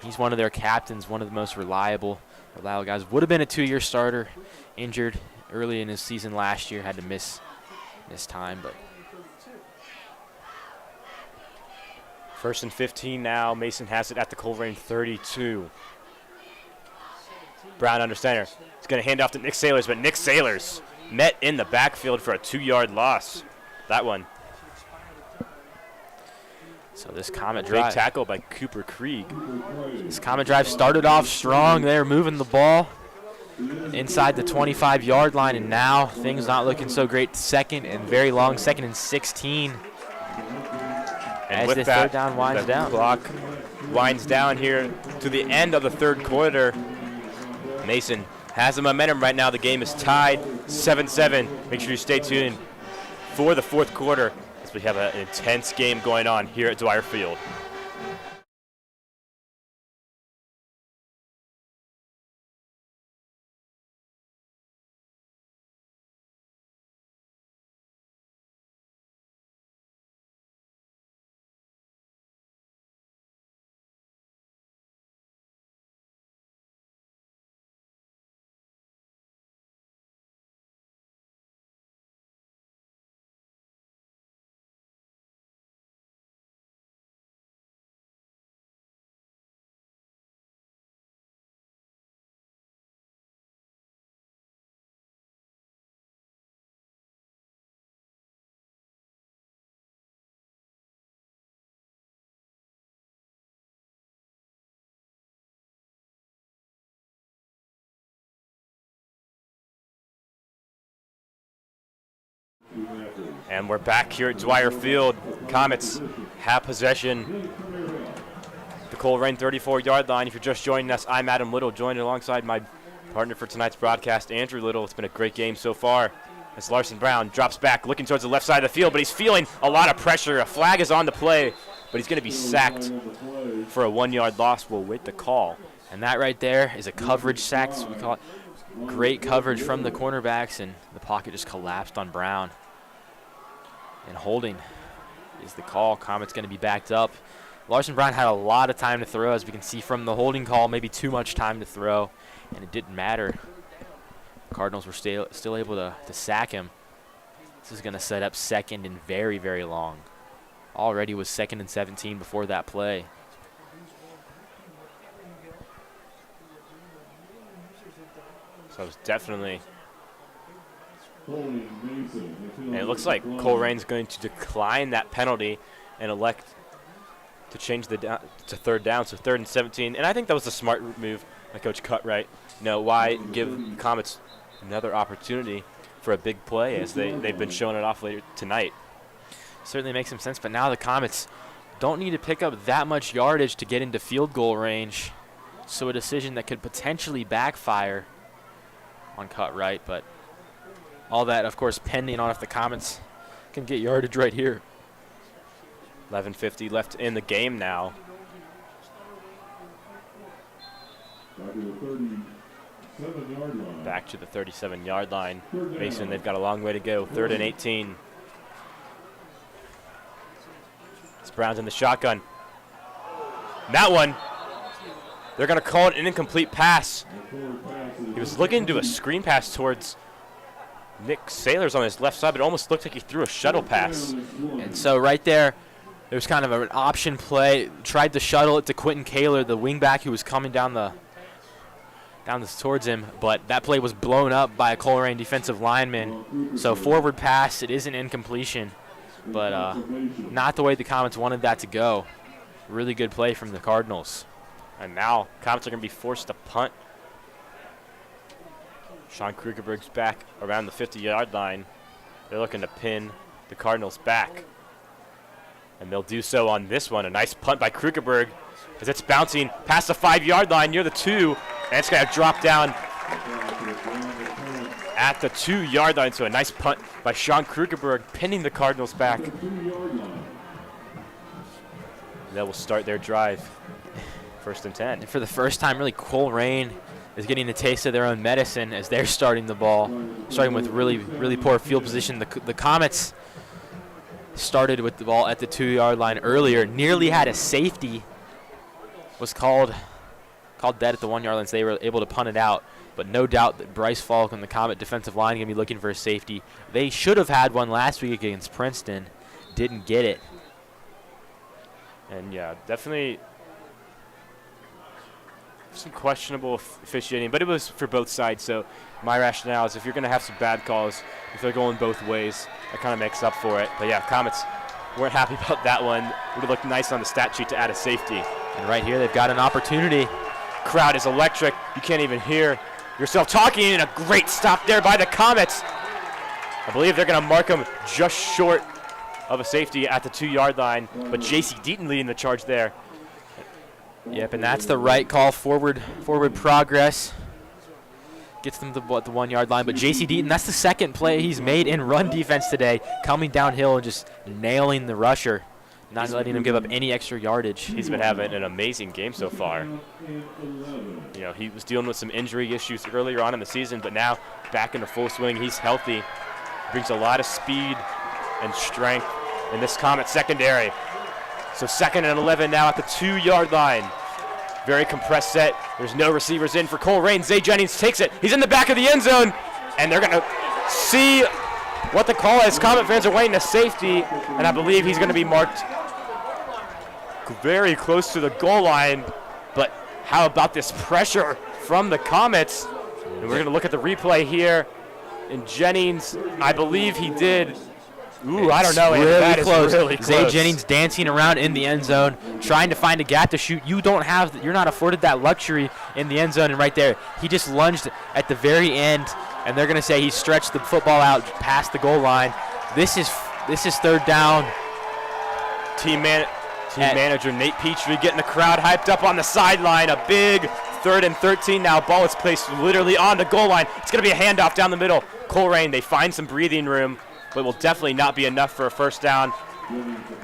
He's one of their captains, one of the most reliable guys. Would have been a 2-year starter, injured early in his season last year, had to miss time. But
1st and 15 now. Mason has it at the Colerain 32. Brown under center. He's going to hand off to Nick Saylors, but Nick Saylors met in the backfield for a 2-yard loss. That one.
So this Comet drive.
Big tackle by Cooper Krieg.
This Comet drive started off strong. They're moving the ball inside the 25-yard line, and now things not looking so great. 2nd and 16.
And
as
with
the
that,
third down winds
the
down.
clock winds down here to the end of the 3rd quarter. Mason has the momentum right now. The game is tied 7-7. Make sure you stay tuned for the 4th quarter as we have an intense game going on here at Dwyer Field. And we're back here at Dwyer Field. Comets have possession. The Colerain 34-yard line. If you're just joining us, I'm Adam Little, joined alongside my partner for tonight's broadcast, Andrew Little. It's been a great game so far. As Larson Brown drops back, looking towards the left side of the field, but he's feeling a lot of pressure. A flag is on the play, but he's going to be sacked for a 1-yard loss. We'll wait the call.
And that right there is a coverage sack, as we call it. Great coverage from the cornerbacks, and the pocket just collapsed on Brown. And holding is the call. Comets going to be backed up. Larson Brown had a lot of time to throw, as we can see from the holding call, maybe too much time to throw, and it didn't matter. Cardinals were still able to sack him. This is going to set up 2nd and very, very long. Already was 2nd and 17 before that play.
So it's definitely, and it looks like Colerain's going to decline that penalty and elect to change the down to 3rd down, so 3rd and 17. And I think that was a smart move by Coach Cutright. Why give the Comets another opportunity for a big play, as they've been showing it off later tonight.
Certainly makes some sense, but now the Comets don't need to pick up that much yardage to get into field goal range. So a decision that could potentially backfire on Cutright, but all that, of course, pending on if the Comets can get yardage right here.
11:50 left in the game now. Back to the 37-yard line. Mason, they've got a long way to go. 3rd and 18. It's Brown's in the shotgun. And that one, they're going to call it an incomplete pass. He was looking to do a screen pass towards Nick Sailors on his left side, but it almost looked like he threw a shuttle pass.
And so right there was kind of an option play. Tried to shuttle it to Quentin Kaler, the wingback who was coming down this towards him, but that play was blown up by a Colerain defensive lineman. So forward pass, it is an incompletion, but not the way the Comets wanted that to go. Really good play from the Cardinals.
And now Comets are going to be forced to punt. Sean Krugerberg's back around the 50-yard line. They're looking to pin the Cardinals back. And they'll do so on this one. A nice punt by Krugerberg as it's bouncing past the 5-yard line near the 2. And it's going to drop down at the 2-yard line. So a nice punt by Sean Krugerberg, pinning the Cardinals back. That will start their drive. 1st and 10.
And for the first time, really, Colerain is getting a taste of their own medicine as they're starting the ball, starting with really, really poor field position. The Comets started with the ball at the 2-yard line earlier, nearly had a safety, was called dead at the 1-yard line, so they were able to punt it out. But no doubt that Bryce Falk and the Comet defensive line are going to be looking for a safety. They should have had one last week against Princeton, didn't get it.
And yeah, definitely some questionable officiating, but it was for both sides. So my rationale is if you're going to have some bad calls, if they're going both ways, that kind of makes up for it. But yeah, Comets weren't happy about that one. Would have looked nice on the stat sheet to add a safety.
And right here, they've got an opportunity.
Crowd is electric. You can't even hear yourself talking, and a great stop there by the Comets. I believe they're going to mark them just short of a safety at the 2-yard line, but J.C. Deaton leading the charge there.
Yep, and that's the right call, forward progress. Gets them to the 1-yard line, but J.C. Deaton, that's the 2nd play he's made in run defense today, coming downhill and just nailing the rusher, not letting him give up any extra yardage.
He's been having an amazing game so far. He was dealing with some injury issues earlier on in the season, but now back into full swing. He's healthy, brings a lot of speed and strength in this Comet secondary. So 2nd and 11 now at the 2-yard line. Very compressed set. There's no receivers in for Colerain. Zay Jennings takes it. He's in the back of the end zone, and they're going to see what the call is. Comet fans are waiting a safety, and I believe he's going to be marked very close to the goal line. But how about this pressure from the Comets? And we're going to look at the replay here. And Jennings, I believe he did. Ooh, I don't know.
Really close.
Really close.
Zay Jennings dancing around in the end zone, trying to find a gap to shoot. You're not afforded that luxury in the end zone, and right there, he just lunged at the very end, and they're going to say he stretched the football out past the goal line. This is third down.
Team manager Nate Petrie getting the crowd hyped up on the sideline. A big 3rd and 13 now. Ball is placed literally on the goal line. It's going to be a handoff down the middle. Colerain, they find some breathing room, but will definitely not be enough for a first down.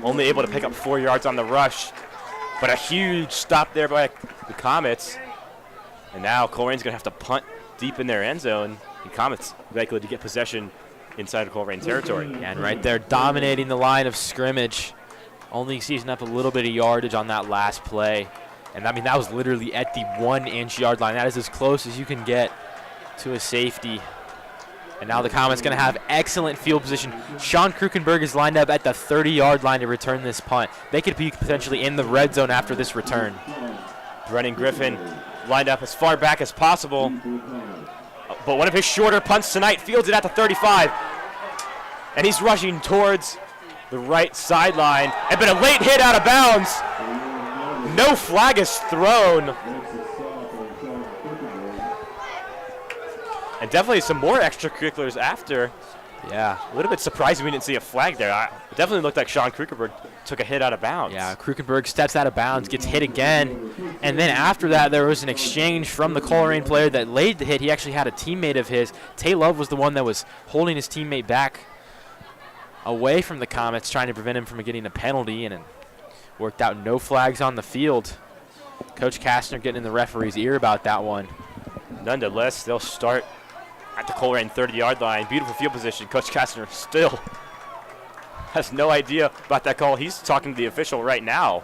Only able to pick up 4 yards on the rush, but a huge stop there by the Comets. And now Colerain's going to have to punt deep in their end zone. And Comets likely to get possession inside of Colerain territory.
Yeah, and right there, dominating the line of scrimmage. Only seizing up a little bit of yardage on that last play. And I mean, that was literally at the 1-inch yard line. That is as close as you can get to a safety. And now the Comets going to have excellent field position. Sean Krukenberg is lined up at the 30-yard line to return this punt. They could be potentially in the red zone after this return.
Brennan Griffin lined up as far back as possible. But one of his shorter punts tonight fields it at the 35. And he's rushing towards the right sideline. And been a late hit out of bounds. No flag is thrown. And definitely some more extracurriculars after.
Yeah.
A little bit surprising we didn't see a flag there. It definitely looked like Sean Krukenberg took a hit out of bounds.
Yeah, Krukenberg steps out of bounds, gets hit again. And then after that, there was an exchange from the Colerain player that laid the hit. He actually had a teammate of his. Tay Love was the one that was holding his teammate back away from the Comets, trying to prevent him from getting a penalty, and it worked out. No flags on the field. Coach Kastner getting in the referee's ear about that one.
Nonetheless, they'll start at the Colerain 30-yard line. Beautiful field position. Coach Kastner still has no idea about that call. He's talking to the official right now.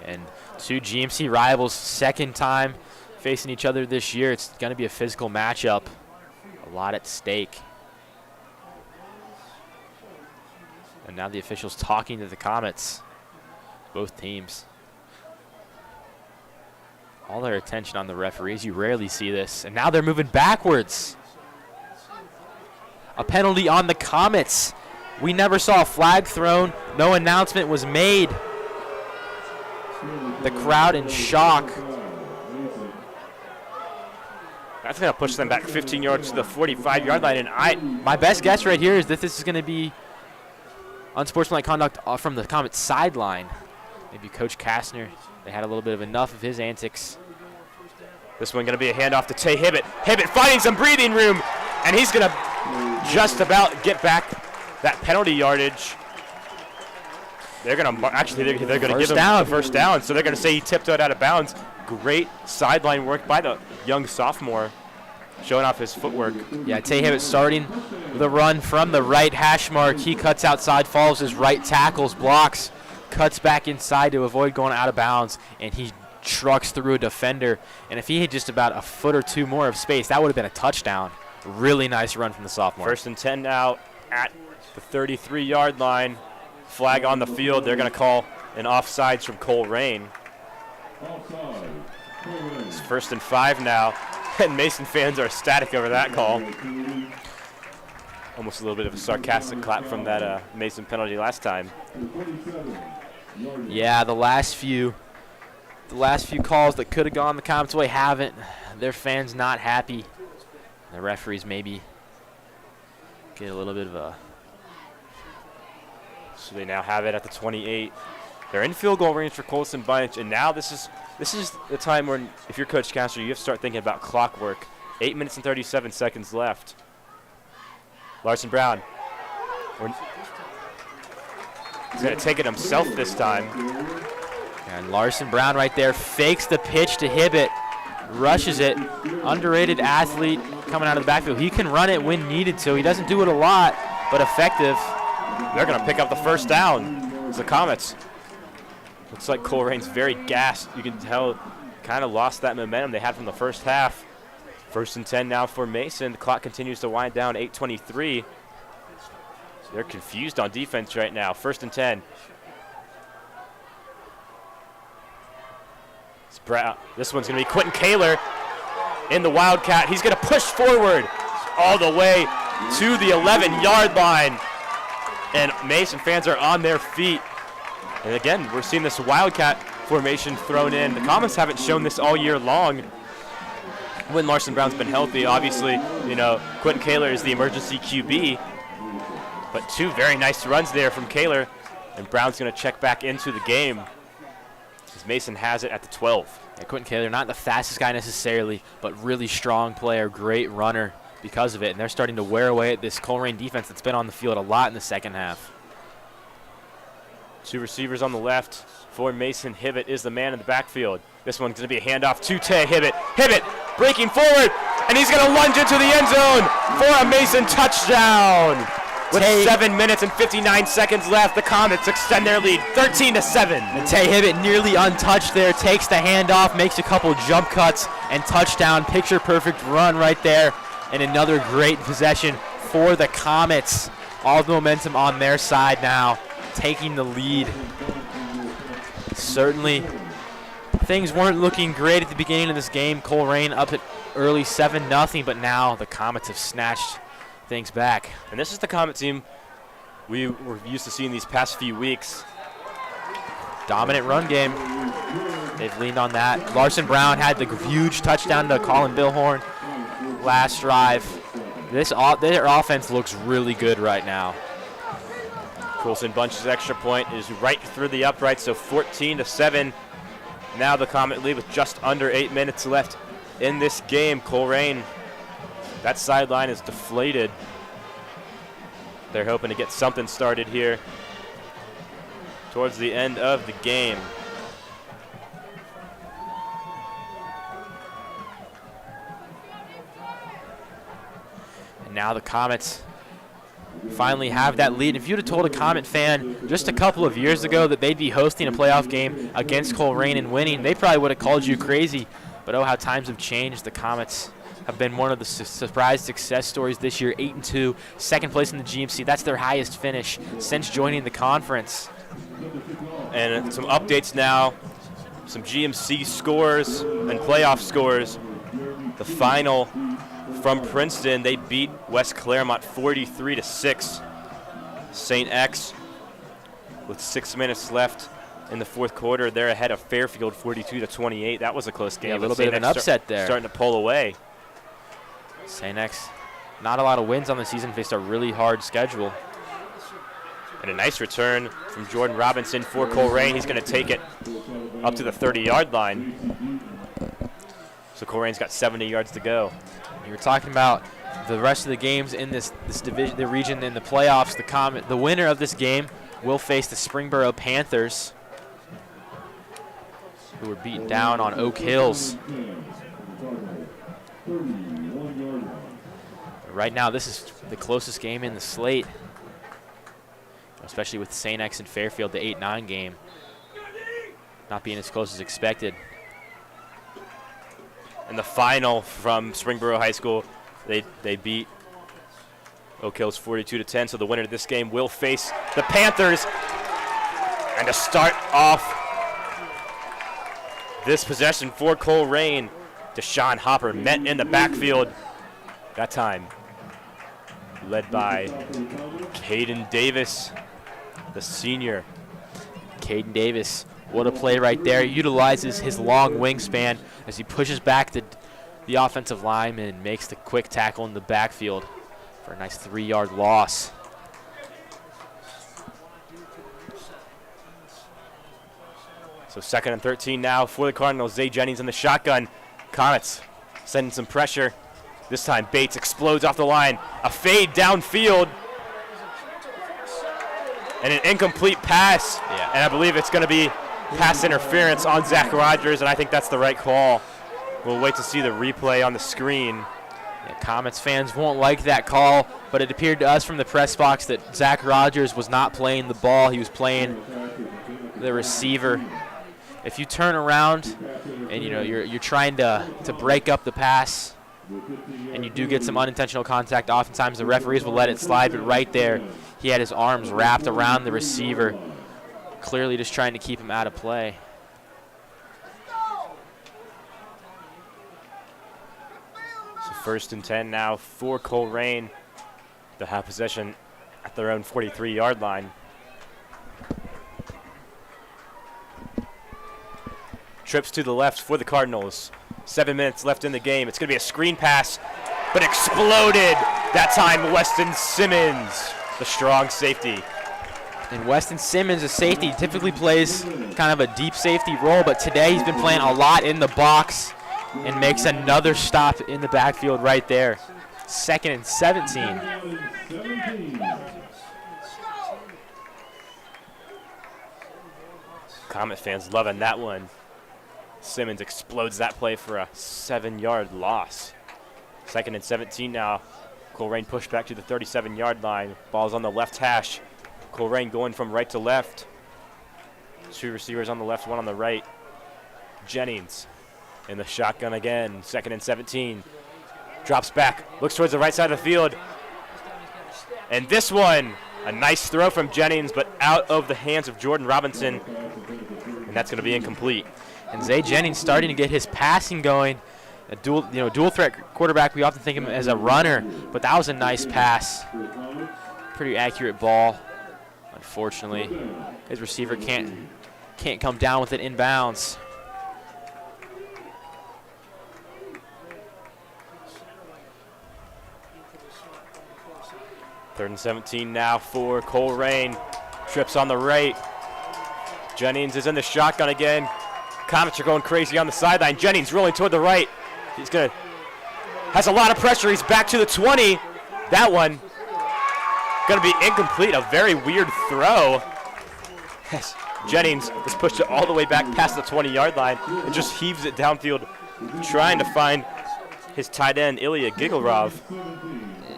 And two GMC rivals, second time facing each other this year. It's going to be a physical matchup. A lot at stake. And now the officials talking to the Comets, both teams. All their attention on the referees. You rarely see this. And now they're moving backwards. A penalty on the Comets. We never saw a flag thrown. No announcement was made. The crowd in shock.
That's going to push them back 15 yards to the 45-yard line. And
my best guess right here is that this is going to be unsportsmanlike conduct from the Comets sideline. Maybe Coach Kastner, they had a little bit of enough of his antics.
This one going to be a handoff to Tay Hibbett. Hibbett finding some breathing room, and he's going to just about get back that penalty yardage. They're going to they're going to give him the first down, so they're going to say he tiptoed out of bounds. Great sideline work by the young sophomore, showing off his footwork.
Yeah, Tay Hibbett starting the run from the right hash mark. He cuts outside, follows his right tackles, blocks, cuts back inside to avoid going out of bounds, and he trucks through a defender. And if he had just about a foot or two more of space, that would have been a touchdown. Really nice run from the sophomore.
1st and 10 now at the 33-yard line. Flag on the field. They're going to call an offsides from Colerain. It's 1st and 5 now, and Mason fans are ecstatic over that call. Almost a little bit of a sarcastic clap from that Mason penalty last time.
Yeah, the last few calls that could have gone the Comets' way haven't. Their fans not happy. The referees maybe get a little bit of a...
So they now have it at the 28. They're in field goal range for Colson Bunch, and now this is the time when, if you're Coach Castro, you have to start thinking about clock work. 8 minutes and 37 seconds left. Larson Brown. He's going to take it himself this time.
And Larson Brown right there fakes the pitch to Hibbett, rushes it. Underrated athlete coming out of the backfield. He can run it when needed to. He doesn't do it a lot, but effective.
They're going to pick up the first down. It's the Comets. Looks like Colerain's very gassed. You can tell kind of lost that momentum they had from the first half. 1st and 10 now for Mason. The clock continues to wind down, 8:23. They're confused on defense right now. 1st and 10. It's Brown. This one's going to be Quentin Kaler in the Wildcat. He's going to push forward all the way to the 11-yard line. And Mason fans are on their feet. And again, we're seeing this Wildcat formation thrown in. The Comets haven't shown this all year long when Larson Brown's been healthy. Obviously, you know, Quentin Kaler is the emergency QB. But two very nice runs there from Kaler, and Brown's going to check back into the game as Mason has it at the 12.
Yeah, Quentin Kaler, not the fastest guy necessarily, but really strong player, great runner because of it. And they're starting to wear away at this Colerain defense that's been on the field a lot in the second half.
Two receivers on the left for Mason. Hibbett is the man in the backfield. This one's going to be a handoff to Tay Hibbett. Hibbett breaking forward, and he's going to lunge into the end zone for a Mason touchdown. With 7 minutes and 59 seconds left, the Comets extend their lead 13-7.
And Tay Hibbett nearly untouched there, takes the handoff, makes a couple jump cuts, and touchdown. Picture perfect run right there, and another great possession for the Comets. All the momentum on their side now, taking the lead. Certainly, things weren't looking great at the beginning of this game. Colerain up at early 7-0, but now the Comets have snatched things back.
And this is the Comet team we were used to seeing these past few weeks.
Dominant run game. They've leaned on that. Larson Brown had the huge touchdown to Colin Billhorn last drive. Their offense looks really good right now.
Coulson Bunch's extra point is right through the upright, so 14-7. Now the Comet lead with just under 8 minutes left in this game. Colerain, that sideline is deflated. They're hoping to get something started here towards the end of the game.
And now the Comets finally have that lead. If you'd have told a Comet fan just a couple of years ago that they'd be hosting a playoff game against Colerain and winning, they probably would have called you crazy. But oh, how times have changed. The Comets have been one of the surprise success stories this year. 8-2, second place in the GMC. That's their highest finish since joining the conference.
And some updates now, some GMC scores and playoff scores. The final from Princeton, they beat West Claremont 43-6. St. X, with 6 minutes left in the fourth quarter, they're ahead of Fairfield 42-28. That was a close game.
Yeah, a little bit of an upset there.
Starting to pull away.
St. X, not a lot of wins on the season, faced a really hard schedule.
And a nice return from Jordan Robinson for Colerain. He's going to take it up to the 30-yard line. So Colerain's got 70 yards to go.
You were talking about the rest of the games in this division, the region, in the playoffs. The winner of this game will face the Springboro Panthers, who were beaten down on Oak Hills. Right now, this is the closest game in the slate, especially with St. X and Fairfield, the 8-9 game not being as close as expected.
And the final from Springboro High School, they beat Oak Hills 42-10. So the winner of this game will face the Panthers. And to start off this possession for Colerain, Deshaun Hopper met in the backfield. That time led by Caden Davis, the senior.
Caden Davis, what a play right there. Utilizes his long wingspan as he pushes back the offensive lineman and makes the quick tackle in the backfield for a nice 3-yard loss.
So 2nd and 13 now for the Cardinals. Zay Jennings in the shotgun. Comets sending some pressure. This time Bates explodes off the line. A fade downfield. And an incomplete pass.
Yeah.
And I believe it's going to be pass interference on Zach Rogers, and I think that's the right call. We'll wait to see the replay on the screen.
Yeah, Comets fans won't like that call, but it appeared to us from the press box that Zach Rogers was not playing the ball. He was playing the receiver. If you turn around and you're trying to break up the pass and you do get some unintentional contact, oftentimes the referees will let it slide, but right there he had his arms wrapped around the receiver, clearly just trying to keep him out of play.
So 1st and 10 now for Colerain. They'll have possession at their own 43-yard line. Trips to the left for the Cardinals. 7 minutes left in the game. It's going to be a screen pass, but exploded. That time Weston Simmons the strong safety.
And Weston Simmons, a safety, typically plays kind of a deep safety role, but today he's been playing a lot in the box and makes another stop in the backfield right there. 2nd and 17.
Comet fans loving that one. Simmons explodes that play for a 7-yard loss. 2nd and 17 now. Colerain pushed back to the 37-yard line. Ball's on the left hash. Colerain going from right to left. 2 receivers on the left, 1 on the right. Jennings in the shotgun again. 2nd and 17. Drops back, looks towards the right side of the field. And this one, a nice throw from Jennings, but out of the hands of Jordan Robinson. And that's going to be incomplete.
And Zay Jennings starting to get his passing going. A dual threat quarterback, we often think of him as a runner, but that was a nice pass. Pretty accurate ball. Unfortunately, his receiver can't come down with it inbounds.
Third and 17 now for Colerain. Trips on the right. Jennings is in the shotgun again. Comets are going crazy on the sideline. Jennings rolling toward the right. Has a lot of pressure. He's back to the 20. That one going to be incomplete. A very weird throw. Yes. Jennings is pushed it all the way back past the 20-yard line and just heaves it downfield, trying to find his tight end, Ilya Gigorov.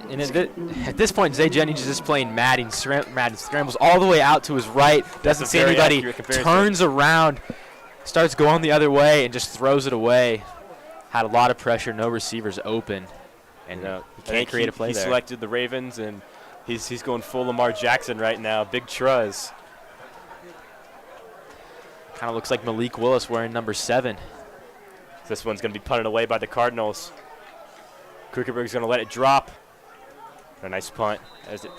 And at this point, Zay Jennings is just playing Madden, scrambles all the way out to his right, doesn't see anybody, turns around, starts going the other way, and just throws it away. Had a lot of pressure, no receivers open, and he can't create a play there.
He selected the Ravens, and he's going full Lamar Jackson right now, big truz.
Kind of looks like Malik Willis wearing number 7.
This one's going to be punted away by the Cardinals. Krugerberg's going to let it drop. A nice punt as it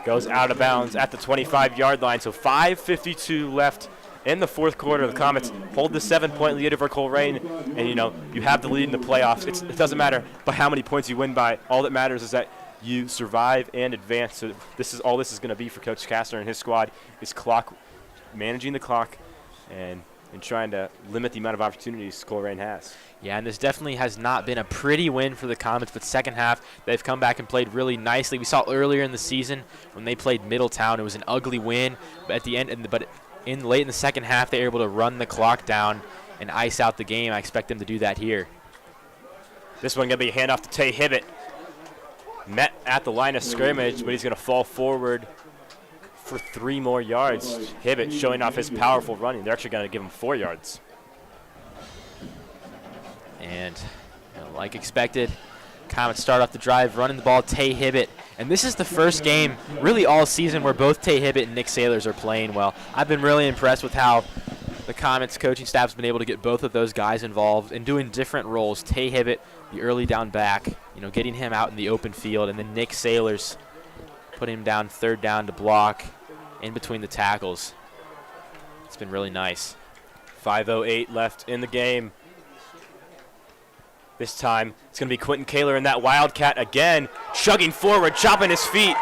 goes out of bounds at the 25-yard line. So 5:52 left in the 4th quarter. The Comets hold the 7-point lead over Colerain. And, you have the lead in the playoffs. It doesn't matter by how many points you win by. All that matters is that you survive and advance. So this is going to be for Coach Kastner and his squad is managing the clock and trying to limit the amount of opportunities Colerain has.
Yeah, and this definitely has not been a pretty win for the Comets, but second half, they've come back and played really nicely. We saw earlier in the season when they played Middletown, it was an ugly win, but at the end, late in the second half, they were able to run the clock down and ice out the game. I expect them to do that here.
This one going to be a handoff to Tay Hibbett. Met at the line of scrimmage, but he's going to fall forward for 3 more yards. Hibbett showing off his powerful running. They're actually going to give him 4 yards.
And like expected, Comets start off the drive running the ball, Tay Hibbett. And this is the first game really all season where both Tay Hibbett and Nick Sailors are playing well. I've been really impressed with how the Comets coaching staff has been able to get both of those guys involved and doing different roles. Tay Hibbett, the early down back, getting him out in the open field, and then Nick Sailors putting him down 3rd down to block in between the tackles. It's been really nice.
5:08 left in the game. This time, it's going to be Quentin Kaler in that Wildcat again, chugging forward, chopping his feet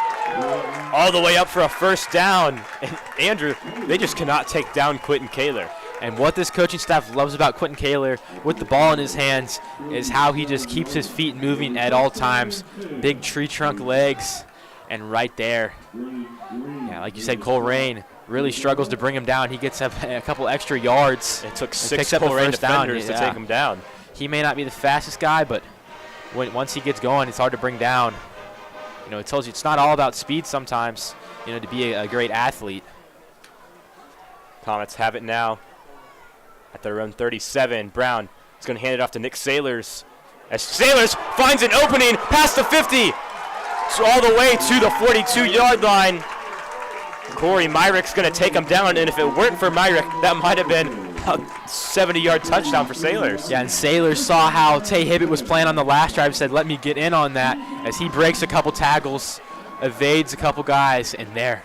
all the way up for a 1st down. And Andrew, they just cannot take down Quentin Kaler.
And what this coaching staff loves about Quentin Kaler with the ball in his hands is how he just keeps his feet moving at all times. Big tree trunk legs, and right there. Yeah, like you said, Colerain really struggles to bring him down. He gets up a couple extra yards.
It took 6 Colerain defenders to take him down.
He may not be the fastest guy, but once he gets going, it's hard to bring down. It tells you it's not all about speed sometimes, to be a great athlete.
Comets have it now at their own 37. Brown is going to hand it off to Nick Sailors as Sailors finds an opening past the 50. So all the way to the 42-yard line. Corey Myrick's going to take him down, and if it weren't for Myrick, that might have been a 70-yard touchdown for Sailors.
Yeah, and Sailors saw how Tay Hibbett was playing on the last drive, said, let me get in on that, as he breaks a couple tackles, evades a couple guys, and there,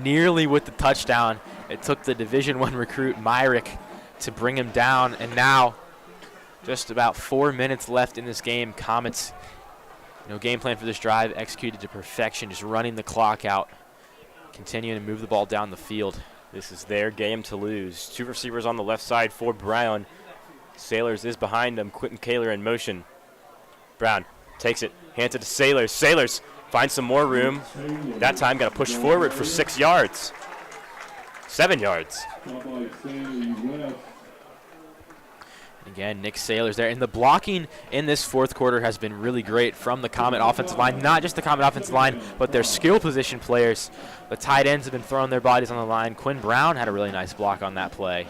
nearly with the touchdown. It took the Division I recruit Myrick to bring him down, and now just about 4 minutes left in this game. Comets, game plan for this drive executed to perfection, just running the clock out. continuing to move the ball down the field.
This is their game to lose. 2 receivers on the left side for Brown. Sailors is behind him. Quentin Kaler in motion. Brown takes it, hands it to Sailors. Sailors finds some more room. That time got to push forward for 6 yards. 7 yards.
Again, Nick Sailors there. And the blocking in this fourth quarter has been really great from the Comet offensive line. Not just the Comet offensive line, but their skill position players. The tight ends have been throwing their bodies on the line. Quinn Brown had a really nice block on that play.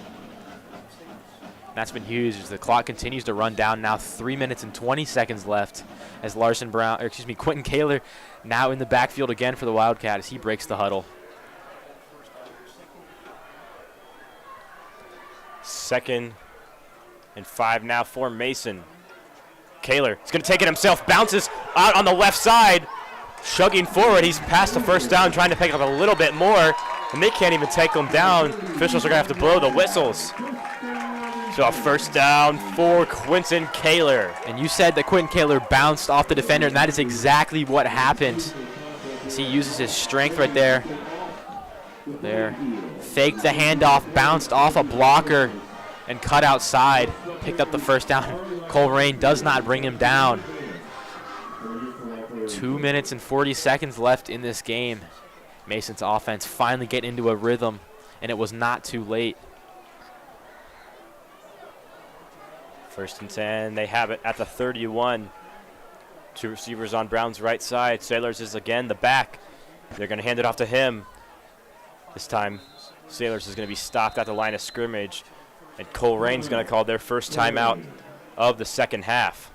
That's been huge as the clock continues to run down. Now 3 minutes and 20 seconds left as Quentin Kaler now in the backfield again for the Wildcat as he breaks the huddle.
2nd and 5 now for Mason. Kaler is going to take it himself, bounces out on the left side, chugging forward. He's past the first down, trying to pick up a little bit more, and they can't even take him down. Officials are going to have to blow the whistles. So a first down for Quentin Kaler.
And you said that Quentin Kaler bounced off the defender, and that is exactly what happened. As he uses his strength right there. Faked the handoff, bounced off a blocker, and cut outside. Picked up the first down. Colerain does not bring him down. 2 minutes and 40 seconds left in this game. Mason's offense finally getting into a rhythm, and it was not too late.
1st and 10, they have it at the 31. 2 receivers on Brown's right side. Sailors is again the back. They're going to hand it off to him. This time, Sailors is going to be stopped at the line of scrimmage, and Colerain's going to call their first timeout of the second half.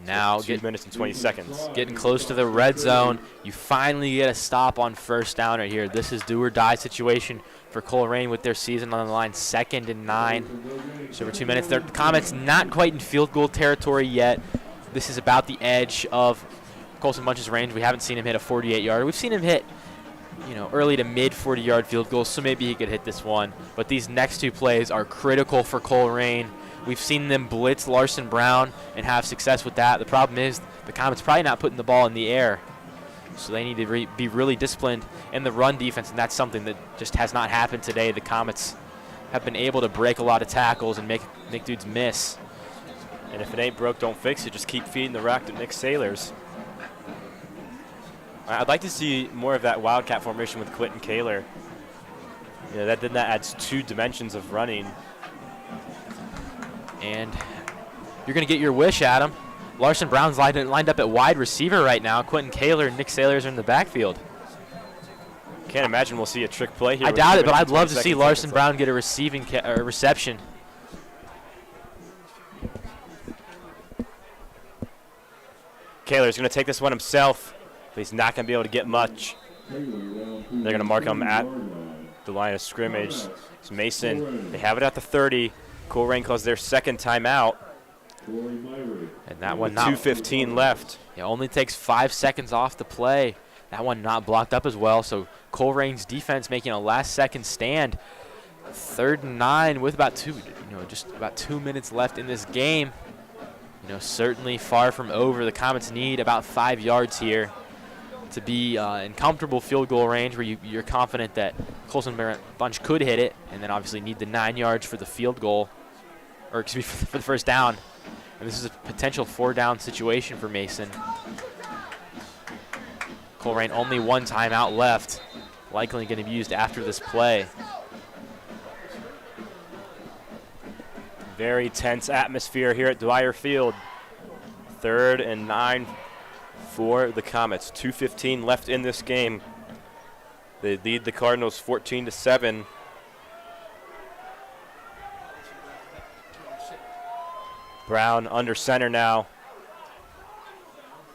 Now
2 minutes and 20 seconds.
Getting close to the red zone. You finally get a stop on first down right here. This is do or die situation for Colerain with their season on the line. 2nd and 9. So for 2 minutes. The Comets not quite in field goal territory yet. This is about the edge of Colson Bunch's range. We haven't seen him hit a 48-yarder. We've seen him hit, early to mid 40-yard field goals, so maybe he could hit this one. But these next 2 plays are critical for Colerain. We've seen them blitz Larson Brown and have success with that. The problem is the Comets probably not putting the ball in the air. So they need to be really disciplined in the run defense, and that's something that just has not happened today. The Comets have been able to break a lot of tackles and make dudes miss.
And if it ain't broke, don't fix it. Just keep feeding the rock to Nick Sailors. I'd like to see more of that Wildcat formation with Quentin Kaler. That adds 2 dimensions of running.
And you're going to get your wish, Adam. Larson Brown's lined up at wide receiver right now. Quentin Kaler and Nick Sailors are in the backfield.
Can't imagine we'll see a trick play here.
I doubt it, but I'd love to see Larson Brown get a reception.
Kaler's going to take this one himself, but he's not going to be able to get much. They're going to mark him at the line of scrimmage. It's Mason. They have it at the 30. Colerain calls their 2nd timeout.
And that one,
2:15 left.
It only takes 5 seconds off the play. That one not blocked up as well. So Colerain's defense making a last-second stand. 3rd and 9 with about just about 2 minutes left in this game. Certainly far from over. The Comets need about 5 yards here to be in comfortable field goal range, where you're confident that Colson Bunch could hit it, and then obviously need the 9 yards for the field goal, or excuse me, for the first down. And this is a potential 4-down situation for Mason. Colerain only 1 timeout left, likely going to be used after this play.
Very tense atmosphere here at Dwyer Field. 3rd and 9 for the Comets. 2:15 left in this game. They lead the Cardinals 14-7. Brown under center now.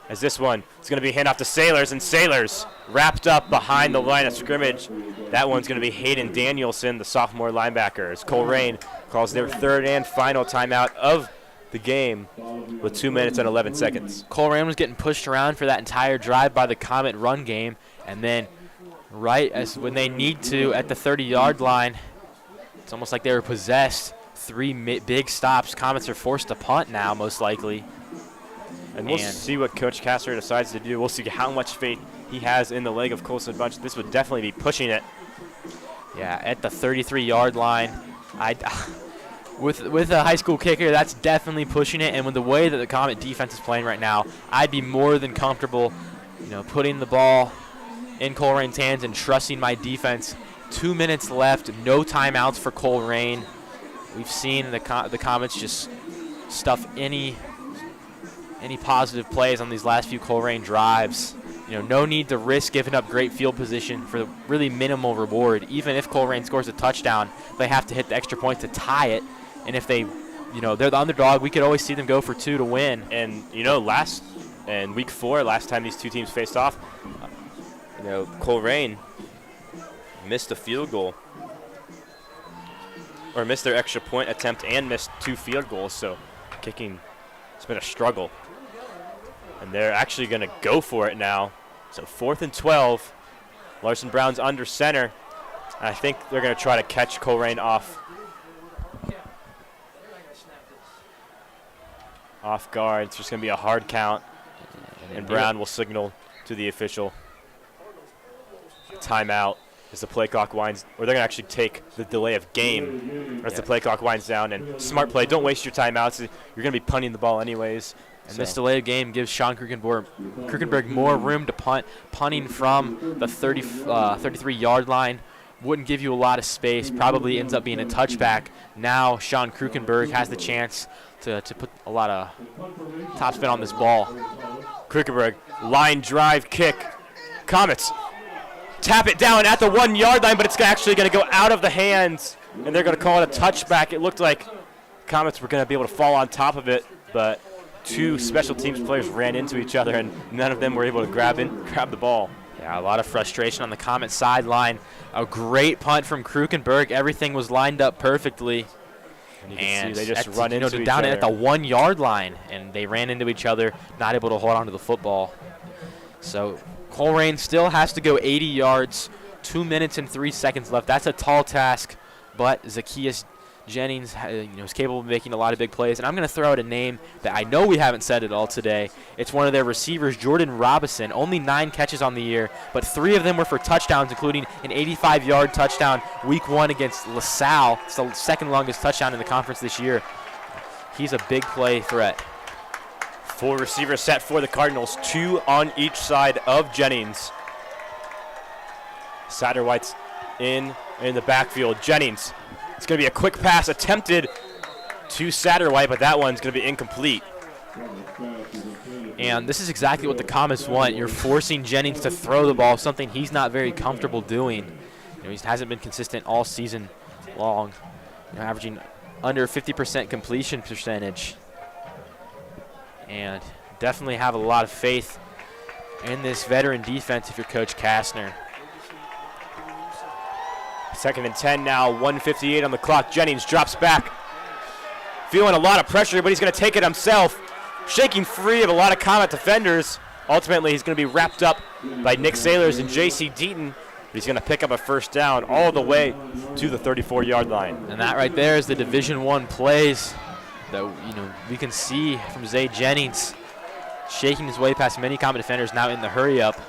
As this one, it's going to be handoff to Sailors, and Sailors wrapped up behind the line of scrimmage. That one's going to be Hayden Danielson, the sophomore linebacker, as Colerain calls their 3rd and final timeout of the game with 2 minutes and 11 seconds.
Colerain was getting pushed around for that entire drive by the Comet run game, and then right as when they need to at the 30-yard line, it's almost like they were possessed. 3 big stops. Comets are forced to punt now, most likely.
And we'll see what Coach Castro decides to do. We'll see how much faith he has in the leg of Colson Bunch, this would definitely be pushing it.
Yeah, at the 33-yard line. With a high school kicker, that's definitely pushing it. And with the way that the Comet defense is playing right now, I'd be more than comfortable, putting the ball in Colerain's hands and trusting my defense. 2 minutes left, no timeouts for Colerain. We've seen the Comets just stuff any positive plays on these last few Colerain drives. No need to risk giving up great field position for the really minimal reward. Even if Colerain scores a touchdown, they have to hit the extra point to tie it. And if they, they're the underdog, we could always see them go for 2 to win.
And, in week 4, last time these two teams faced off, Colerain missed a field goal, or missed their extra point attempt and missed 2 field goals. So kicking, it's been a struggle. And they're actually going to go for it now. So 4th and 12. Larson Brown's under center. I think they're going to try to catch Colerain off guard. It's just going to be a hard count. And Brown will signal to the official timeout as the play clock winds, or they're going to actually take the delay of game as the play clock winds down. And smart play, don't waste your timeouts. You're going to be punting the ball anyways.
And this delay of game gives Sean Krukenberg more room to punt. Punting from the 33-yard line wouldn't give you a lot of space, probably ends up being a touchback. Now Sean Krukenberg has the chance to put a lot of topspin on this ball.
Krukenberg, line drive kick. Comets tap it down at the 1-yard line, but it's actually going to go out of the hands, and they're going to call it a touchback. It looked like Comets were going to be able to fall on top of it, but 2 special teams players ran into each other, and none of them were able to grab the ball.
Yeah, a lot of frustration on the Comet sideline. A great punt from Krukenberg. Everything was lined up perfectly.
And you can see they just run into each
down
other.
at the 1-yard line, and they ran into each other, not able to hold on to the football. So Colerain still has to go 80 yards, 2 minutes and 3 seconds left. That's a tall task, but Zacchaeus Jennings is capable of making a lot of big plays. And I'm going to throw out a name that I know we haven't said at all today. It's one of their receivers, Jordan Robinson. Only 9 catches on the year, but 3 of them were for touchdowns, including an 85-yard touchdown week 1 against LaSalle. It's the second longest touchdown in the conference this year. He's a big play threat.
4 receivers set for the Cardinals, 2 on each side of Jennings. Satterwhite's in the backfield. Jennings, it's going to be a quick pass attempted to Satterwhite, but that one's going to be incomplete.
And this is exactly what the Comets want. You're forcing Jennings to throw the ball, something he's not very comfortable doing. He hasn't been consistent all season long, averaging under 50% completion percentage. And definitely have a lot of faith in this veteran defense if you're Coach Kastner.
2nd and 10 now, 1:58 on the clock. Jennings drops back. Feeling a lot of pressure, but he's going to take it himself. Shaking free of a lot of Comet defenders. Ultimately, he's going to be wrapped up by Nick Sailors and J.C. Deaton. He's going to pick up a first down all the way to the 34-yard line.
And that right there is the Division I plays that we can see from Zay Jennings shaking his way past many Comet defenders, now in the hurry-up.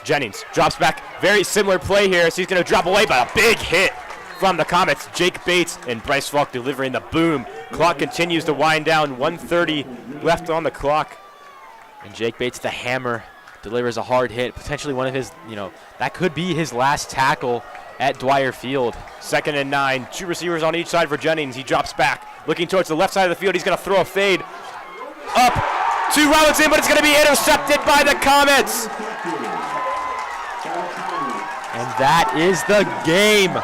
Jennings drops back. Very similar play here, so he's going to drop away, but a big hit from the Comets. Jake Bates and Bryce Falk delivering the boom. Clock continues to wind down. 1:30 left on the clock.
And Jake Bates, the hammer, delivers a hard hit. Potentially one of his, that could be his last tackle at Dwyer Field.
2nd and 9. 2 receivers on each side for Jennings. He drops back, looking towards the left side of the field. He's going to throw a fade up to Robinson, but it's going to be intercepted by the Comets.
And that is the game.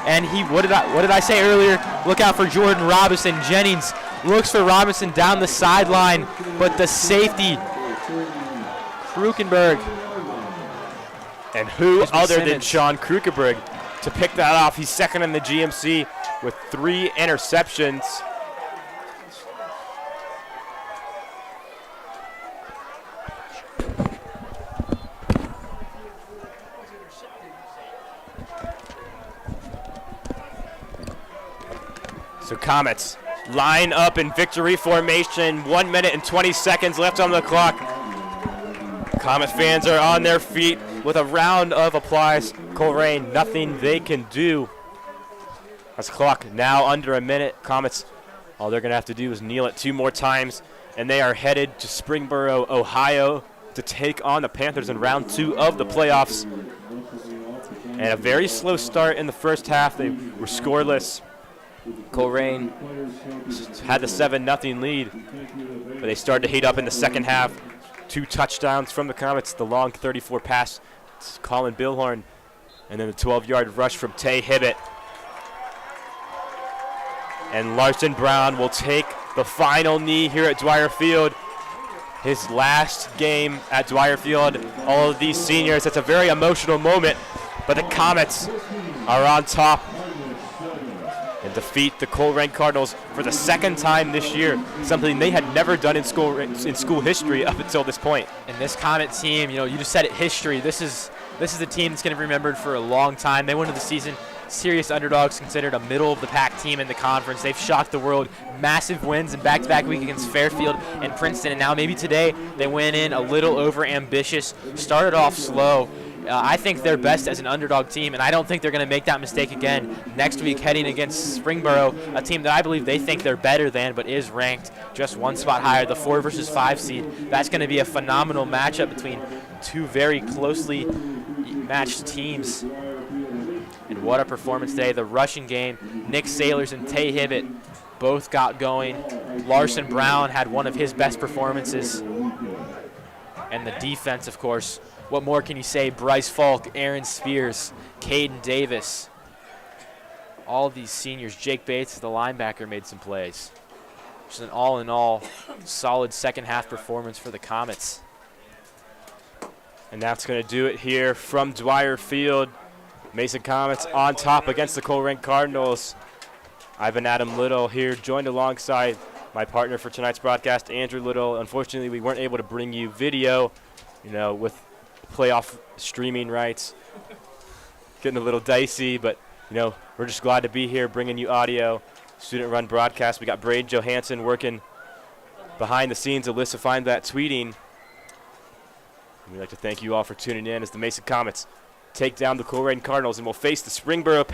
And what did I say earlier? Look out for Jordan Robinson. Jennings looks for Robinson down the sideline, but the safety, Krukenberg.
And who other than Sean Krukenberg to pick that off? He's 2nd in the GMC with 3 interceptions. So Comets line up in victory formation. 1 minute and 20 seconds left on the clock. Comet fans are on their feet with a round of applause. Colerain, nothing they can do. As clock now under a minute. Comets, all they're going to have to do is kneel it 2 more times, and they are headed to Springboro, Ohio, to take on the Panthers in round 2 of the playoffs. And a very slow start in the first half. They were scoreless. Colerain had the 7-0 lead, but they started to heat up in the second half. 2 touchdowns from the Comets, the long 34 pass to Colin Billhorn, and then the 12-yard rush from Tay Hibbett. And Larson Brown will take the final knee here at Dwyer Field. His last game at Dwyer Field. All of these seniors, it's a very emotional moment, but the Comets are on top and defeat the Colerain Cardinals for the 2nd time this year, something they had never done in school history up until this point.
And this Comet team, you just said it, history. This is a team that's going to be remembered for a long time. They went into the season serious underdogs, considered a middle-of-the-pack team in the conference. They've shocked the world. Massive wins in back-to-back week against Fairfield and Princeton. And now maybe today they went in a little over-ambitious, started off slow. I think they're best as an underdog team, and I don't think they're going to make that mistake again next week heading against Springboro, a team that I believe they think they're better than but is ranked just 1 spot higher, the 4 versus 5 seed. That's going to be a phenomenal matchup between 2 very closely matched teams. And what a performance today. The rushing game, Nick Sailors and Tay Hibbett both got going. Larson Brown had one of his best performances. And the defense, of course, what more can you say? Bryce Falk, Aaron Spears, Caden Davis. All of these seniors. Jake Bates, the linebacker, made some plays. Just an all-in-all solid second-half performance for the Comets.
And that's going to do it here from Dwyer Field. Mason Comets on top against the Colerain Cardinals. I've been Adam Little here, joined alongside my partner for tonight's broadcast, Andrew Little. Unfortunately, we weren't able to bring you video, with playoff streaming rights. Getting a little dicey, but, we're just glad to be here bringing you audio, student-run broadcast. We got Braden Johansson working behind the scenes. Alyssa find that tweeting. We'd like to thank you all for tuning in as the Mason Comets take down the Colerain Cardinals and will face the Springboro